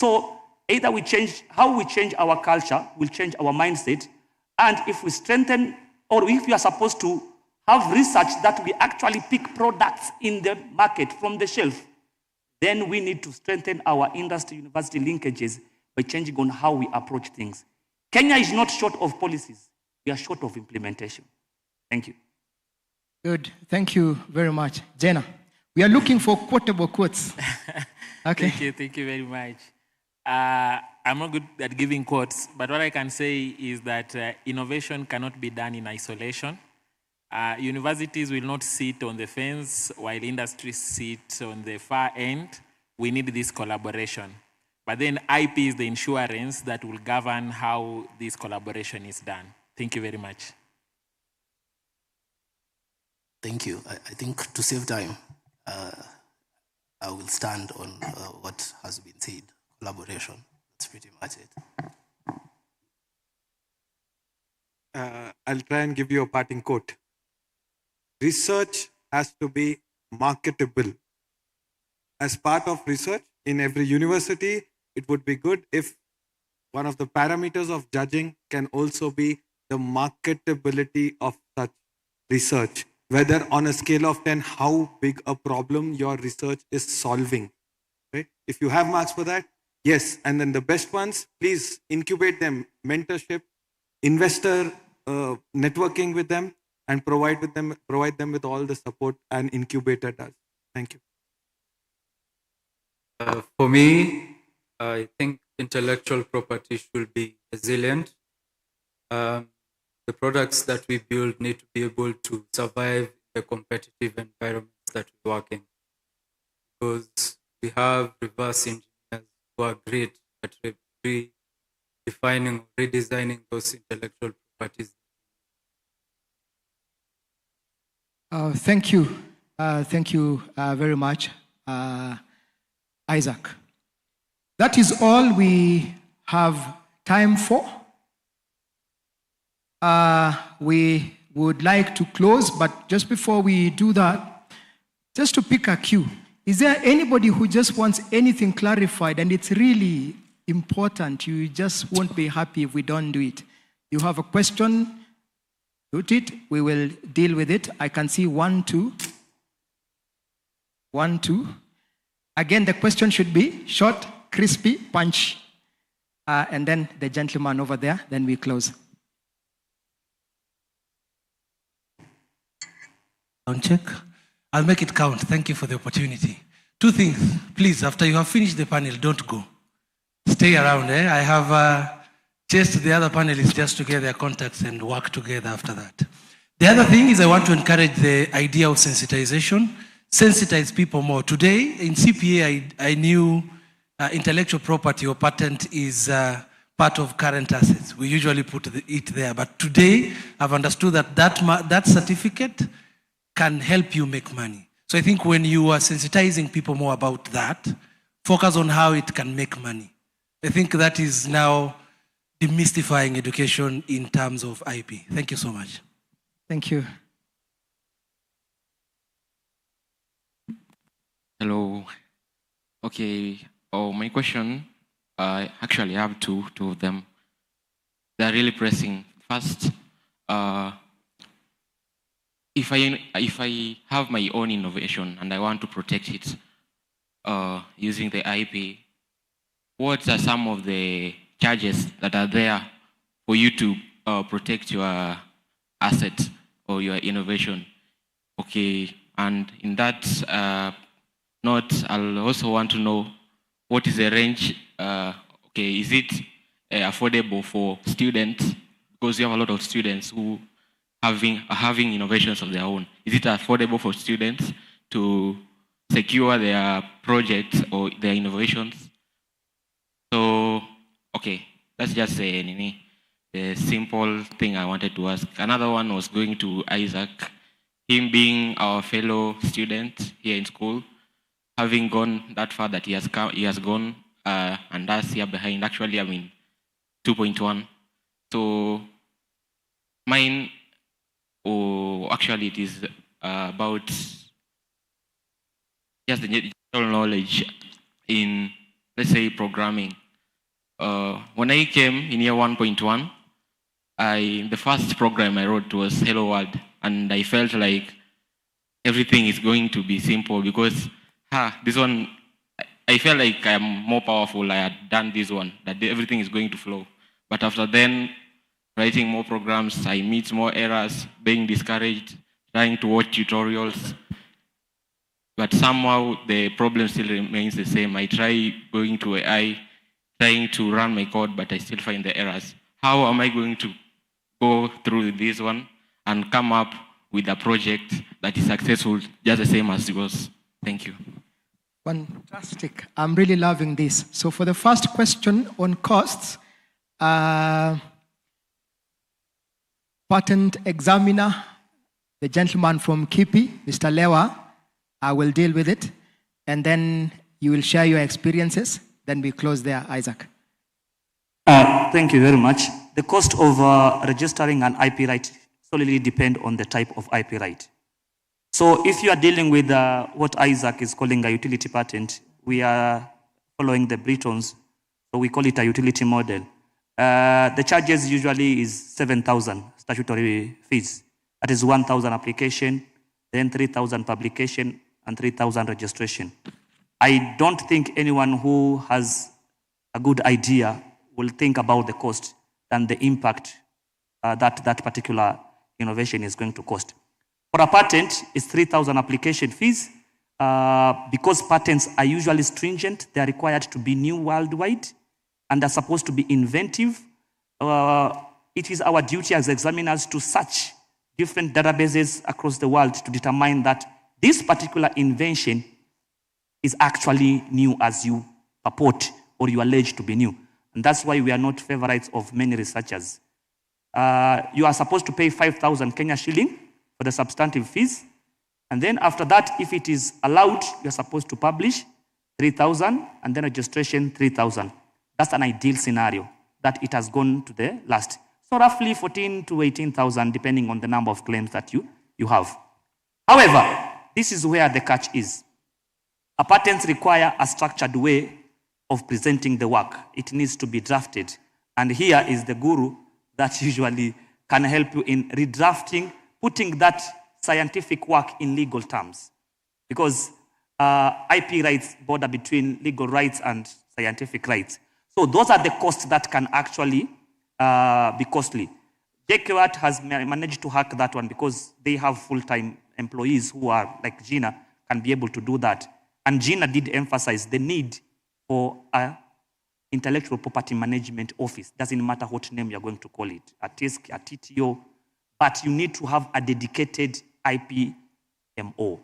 So either we change, how we change our culture will change our mindset. And if we strengthen, or if we are supposed to have research that we actually pick products in the market from the shelf, then we need to strengthen our industry-university linkages by changing on how we approach things. Kenya is not short of policies. We are short of implementation. Thank you. Good. Thank you very much. Jenna, we are looking for quotable quotes. Okay. Thank you very much. I'm not good at giving quotes, but what I can say is that innovation cannot be done in isolation. Universities will not sit on the fence while industries sit on the far end. We need this collaboration. But then IP is the insurance that will govern how this collaboration is done. Thank you very much. Thank you. I think to save time, I will stand on what has been said. Collaboration. That's pretty much it. I'll try and give you a parting quote. Research has to be marketable. As part of research in every university, it would be good if one of the parameters of judging can also be the marketability of such research. Whether on a scale of 10, how big a problem your research is solving. Right? If you have marks for that, yes. And then the best ones, please incubate them, mentorship, investor networking with them, and provide them with all the support an incubator does. Thank you. For me, I think intellectual property should be resilient. The products that we build need to be able to survive the competitive environments that we work in. Because we have reverse engineers who are great at redefining, redesigning those intellectual properties. Thank you. Thank you very much, Isaac. That is all we have time for. We would like to close, but just before we do that, just to pick a cue, is there anybody who just wants anything clarified and it's really important? You just won't be happy if we don't do it. You have a question, put it, we will deal with it. I can see 1, 2. 1, 2. Again, the question should be short, crispy, punch. And then the gentleman over there, then we close. Check. I'll make it count. Thank you for the opportunity. 2 things, please. After you have finished the panel, don't go. Stay around. I have chased the other panelists just to get their contacts and work together after that. The other thing is I want to encourage the idea of sensitization. Sensitize people more. Today in CPA, I knew intellectual property or patent is part of current assets. We usually put it there. But today, I've understood that that certificate can help you make money. So I think when you are sensitizing people more about that, focus on how it can make money. I think that is now demystifying education in terms of IP. Thank you so much. Thank you. Hello. Okay. Oh, my question, I actually have two of them. They're really pressing. First, if I have my own innovation and I want to protect it using the IP, what are some of the charges that are there for you to protect your asset or your innovation? Okay, and in that note, I'll also want to know what is the range. Okay, is it affordable for students? Because you have a lot of students who are having innovations of their own. Is it affordable for students to secure their projects or their innovations. So, okay, that's just a simple thing I wanted to ask. Another one was going to Isaac. Him being our fellow student here in school, having gone that far that he has gone, and us here behind. Actually, I'm in 2.1. So mine, actually, it is about just the general knowledge in, let's say, programming. When I came in year 1.1, the first program I wrote was Hello World, and I felt like everything is going to be simple because this one, I felt like I'm more powerful. I had done this one, that everything is going to flow. But after then, writing more programs, I meet more errors, being discouraged, trying to watch tutorials. But somehow the problem still remains the same. I try going to AI, trying to run my code, but I still find the errors. How am I going to go through this one and come up with a project that is successful, just the same as yours? Thank you. Fantastic. I'm really loving this. So for the first question on costs, patent examiner, the gentleman from KIPI, Mr. Lewa, I will deal with it. And then you will share your experiences. Then we close there, Isaac. Thank you very much. The cost of registering an IP right solely depend on the type of IP right. So if you are dealing with what Isaac is calling a utility patent, we are following the Britons, so we call it a utility model. The charges usually is 7,000 statutory fees. That is 1,000 application, then 3,000 publication, and 3,000 registration. I don't think anyone who has a good idea will think about the cost and the impact that particular innovation is going to cost. For a patent, it's 3,000 application fees. Because patents are usually stringent, they are required to be new worldwide and are supposed to be inventive. It is our duty as examiners to search different databases across the world to determine that this particular invention is actually new as you purport or you allege to be new. And that's why we are not favorites of many researchers. You are supposed to pay 5,000 Kenya shilling for the substantive fees. And then after that, if it is allowed, you're supposed to publish 3,000 and then registration 3,000. That's an ideal scenario that it has gone to the last. So roughly 14 to 18,000 depending on the number of claims that you have. However, this is where the catch is. A patents require a structured way of presenting the work. It needs to be drafted. And here is the guru that usually can help you in redrafting, putting that scientific work in legal terms. Because IP rights border between legal rights and scientific rights. So those are the costs that can actually be costly. JKUAT has managed to hack that one because they have full-time employees who are, like Gina, can be able to do that. And Gina did emphasize the need for an intellectual property management office. Doesn't matter what name you're going to call it, a TISC, a TTO, but you need to have a dedicated IPMO.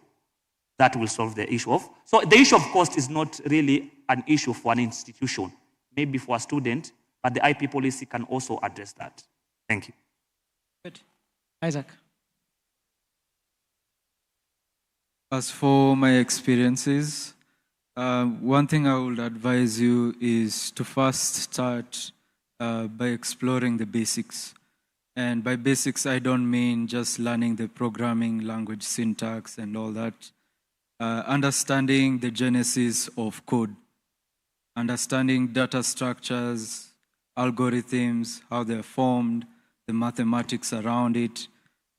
That will solve the issue of. So the issue of cost is not really an issue for an institution, maybe for a student, but the IP policy can also address that. Thank you. Good. Isaac. As for my experiences, one thing I would advise you is to first start by exploring the basics. And by basics, I don't mean just learning the programming language syntax and all that. Understanding the genesis of code, understanding data structures, algorithms, how they're formed, the mathematics around it,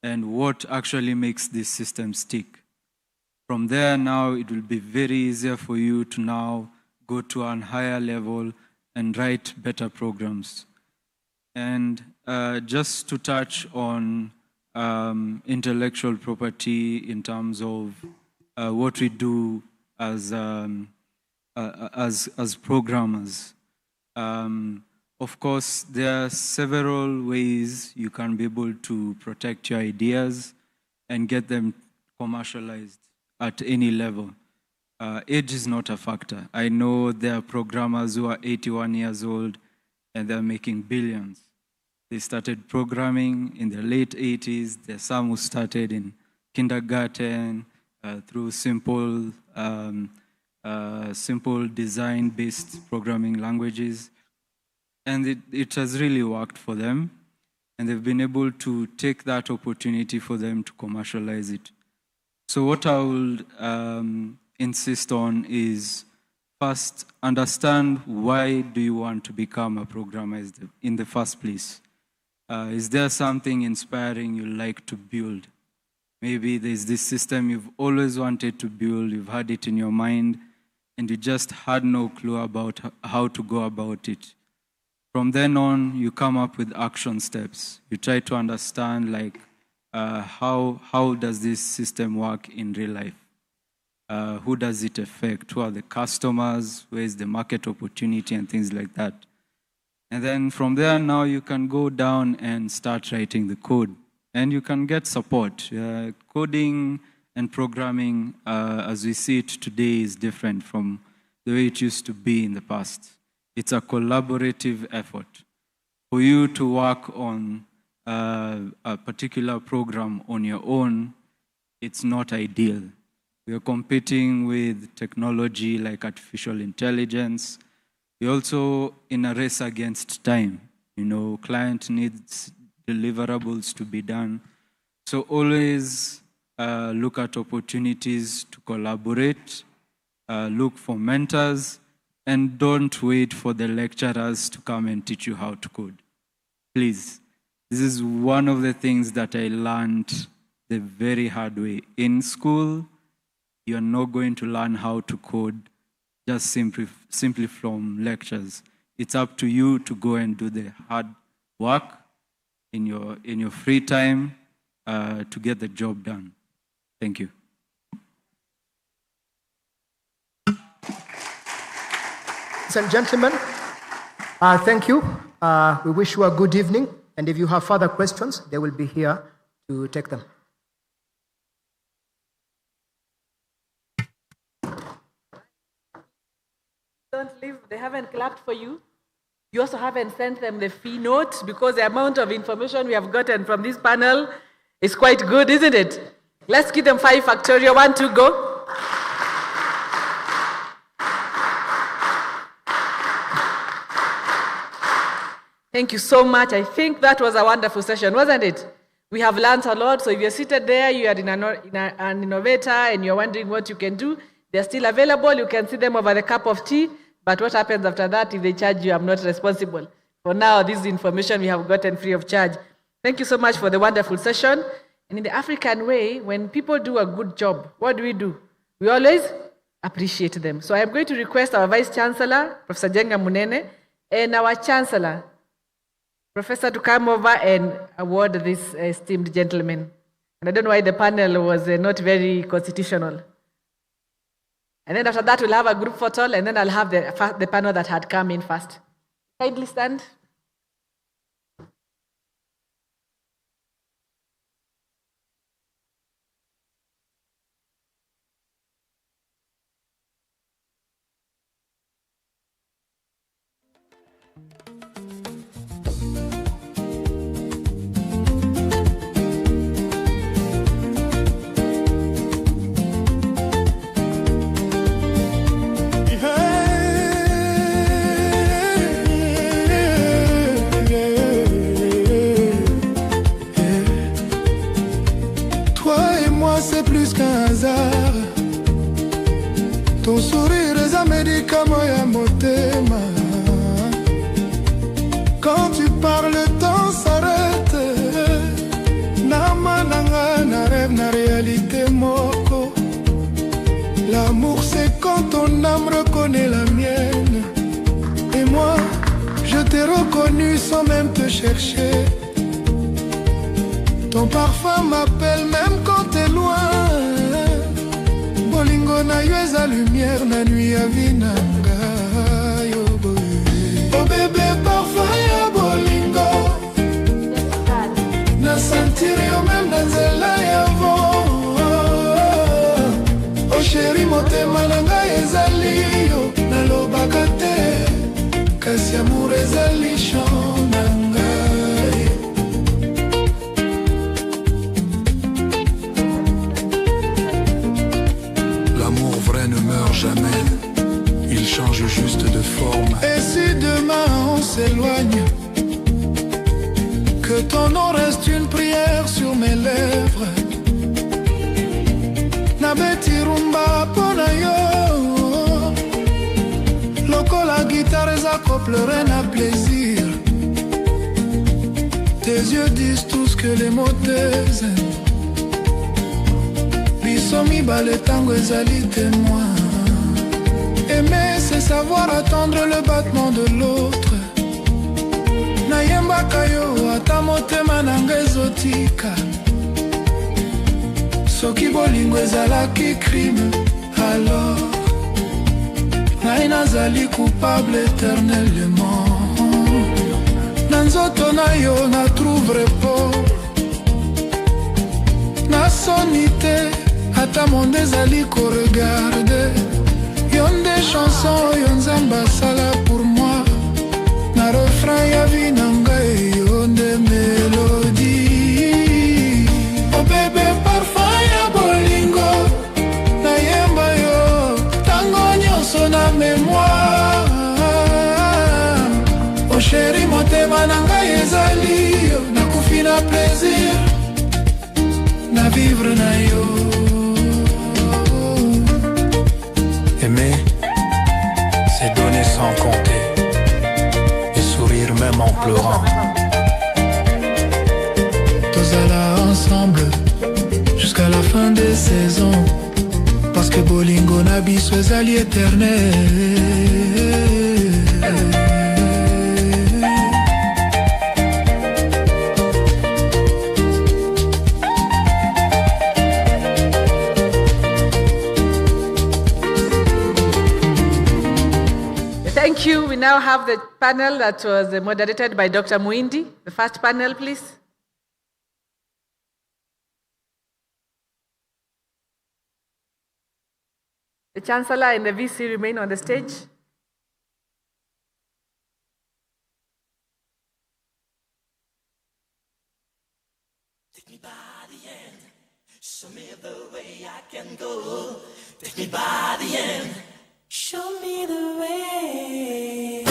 and what actually makes this system tick. From there now, it will be very easier for you to now go to a higher level and write better programs. And just to touch on intellectual property in terms of what we do as programmers. Of course, there are several ways you can be able to protect your ideas and get them commercialized at any level. age is not a factor. I know there are programmers who are 81 years old and they're making billions. They started programming in the late 80s. There's some who started in kindergarten through simple design-based programming languages. And it has really worked for them. And they've been able to take that opportunity for them to commercialize it. So what I will insist on is, first, understand why do you want to become a programmer in the first place. Is there something inspiring you like to build? Maybe there's this system you've always wanted to build, you've had it in your mind, and you just had no clue about how to go about it. From then on, you come up with action steps. You try to understand, like, how does this system work in real life? Who does it affect? Who are the customers? Where is the market opportunity and things like that? And then from there, now you can go down and start writing the code. And you can get support. Coding and programming, as we see it today, is different from the way it used to be in the past. It's a collaborative effort. For you to work on a particular program on your own, it's not ideal. We are competing with technology like artificial intelligence. We're also in a race against time. You know, client needs deliverables to be done. So always look at opportunities to collaborate, look for mentors, and don't wait for the lecturers to come and teach you how to code. Please, this is one of the things that I learned the very hard way. In school, you're not going to learn how to code just simply from lectures. It's up to you to go and do the hard work in your free time to get the job done. Thank you. Ladies and gentlemen, thank you. We wish you a good evening. And if you have further questions, they will be here to take them. Don't leave. They haven't clapped for you. You also haven't sent them the fee note, because the amount of information we have gotten from this panel is quite good, isn't it? Let's give them 5 factorial. 1, 2, go. Thank you so much. I think that was a wonderful session, wasn't it? We have learned a lot. So if you're seated there, you are an innovator and you're wondering what you can do, they're still available. You can see them over the cup of tea. But what happens after that? If they charge you, I'm not responsible. For now, this is information we have gotten free of charge. Thank you so much for the wonderful session. And in the African way, when people do a good job, what do? We always appreciate them. So I am going to request our Vice Chancellor, Professor Jenga Munene, and our Chancellor, Professor, to come over and award this esteemed gentleman. And I don't know why the panel was not very constitutional. And then after that, we'll have a group photo, and then I'll have the panel that had come in first. Kindly stand. Ton sourire est un médicament à motema. Quand tu parles, le temps s'arrête. Namananga na rêve na réalité moko. L'amour c'est quand ton âme reconnaît la mienne. Et moi, je t'ai reconnu sans même te chercher. Ton parfum m'appelle même quand t'es loin. Bolingo na yo eza lumière na nuit ya vinanga yo boy. Oh bébé parfum ya bolingo. Na sentir yo même na nzela ya vo. Oh chéri motema nanga change juste de forme. Et si demain on s'éloigne, que ton nom reste une prière sur mes lèvres. Nabeti rumba pona yo, lokola guitare eza pleurer na plaisir. Tes yeux disent tout ce que les mots taisent. Biso mibale tango ezali témoin. Aimer c'est savoir attendre le battement de l'autre. Nayembaka yo ata motema nanga ezotika. Soki bolingo ezalaki crime, alors ngai nazali coupable éternellement. Na nzoto na yo na trouve repos. Na soni te ata monde ezali koregarde. Yo nde chanson oyo nzambe asala pour moi. Na refrain ya vie na ngai yo nde mélodie. Oh bébé parfum ya bolingo, nayemba yo tango nyonso na mémoire. Oh chéri motema na ngai ezali yo, nakufi na plaisir na vivre na yo. Aimer, c'est donner sans compter et sourire même en pleurant. Tozala ensemble jusqu'à la fin des saisons, parce que bolingo na biso ezali éternel. Thank you. We now have the panel that was moderated by Dr. Muindi. The first panel, please. The Chancellor and the VC remain on the stage. Take me by the end, show me the way I can go. Take me by the end, show me the way.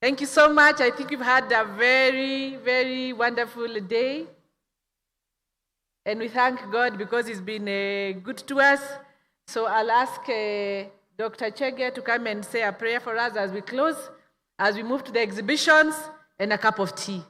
Thank you so much. I think we've had a very, very wonderful day. And we thank God because He's been good to us. So I'll ask Dr. Chege to come and say a prayer for us as we close, as we move to the exhibitions, and a cup of tea.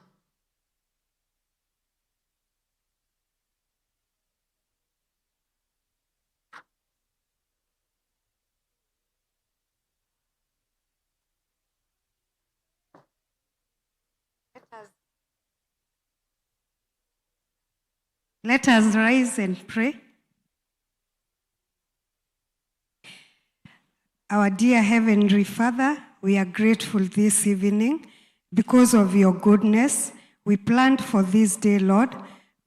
Let us rise and pray. Our dear Heavenly Father, we are grateful this evening because of your goodness. We planned for this day, Lord,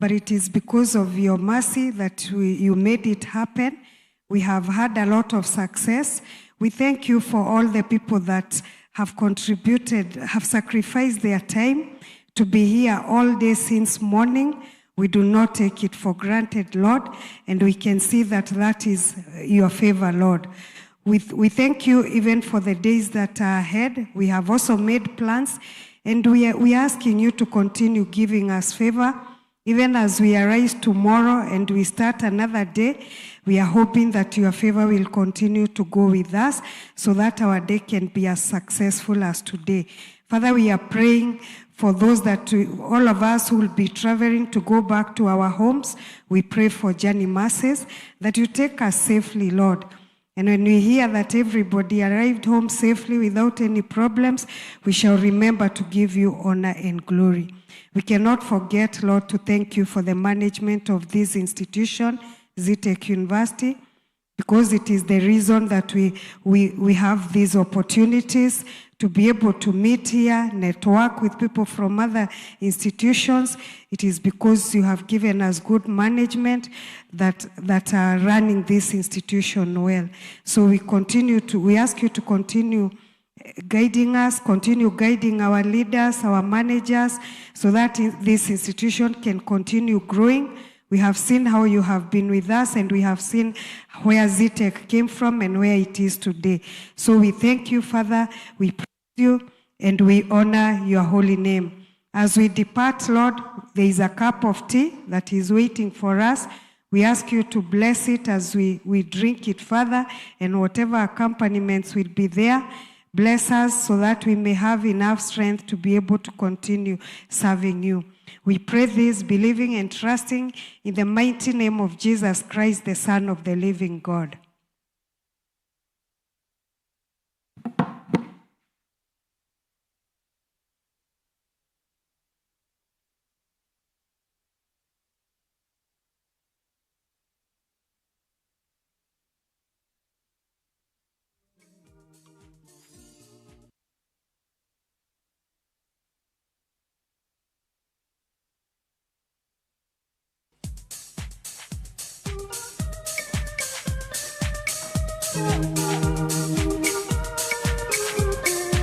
but it is because of your mercy that you made it happen. We have had a lot of success. We thank you for all the people that have contributed, have sacrificed their time to be here all day since morning. We do not take it for granted, Lord, and we can see that that is your favor, Lord. We thank you even for the days that are ahead. We have also made plans, and we are asking you to continue giving us favor. Even as we arise tomorrow and we start another day, we are hoping that your favor will continue to go with us so that our day can be as successful as today. Father, we are praying for those that all of us who will be traveling to go back to our homes. We pray for journey mercies, that you take us safely, Lord. And when we hear that everybody arrived home safely without any problems, we shall remember to give you honor and glory. We cannot forget, Lord, to thank you for the management of this institution, 8th Zetech University, because it is the reason that we have these opportunities to be able to meet here, network with people from other institutions. It is because you have given us good management that are running this institution well. So we ask you to continue guiding us, continue guiding our leaders, our managers, so that this institution can continue growing. We have seen how you have been with us, and we have seen where Zetech came from and where it is today. So we thank you, Father. We praise you, and we honor your holy name. As we depart, Lord, there is a cup of tea that is waiting for us. We ask you to bless it as we drink it, Father, and whatever accompaniments will be there. Bless us so that we may have enough strength to be able to continue serving you. We pray this, believing and trusting in the mighty name of Jesus Christ, the Son of the living God.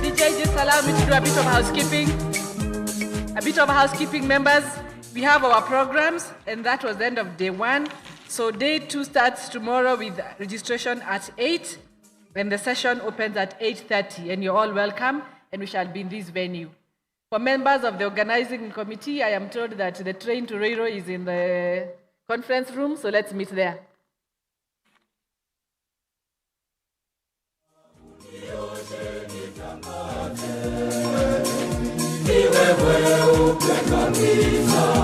DJ, just allow me to do a bit of housekeeping. A bit of housekeeping, members. We have our programs, and that was the end of day 1. So day 2 starts tomorrow with registration at 8, and the session opens at 8:30, and you're all welcome, and we shall be in this venue. For members of the organizing committee, I am told that the train to Roiro is in the conference room, so let's meet there. Ni wewe upenda kabisa.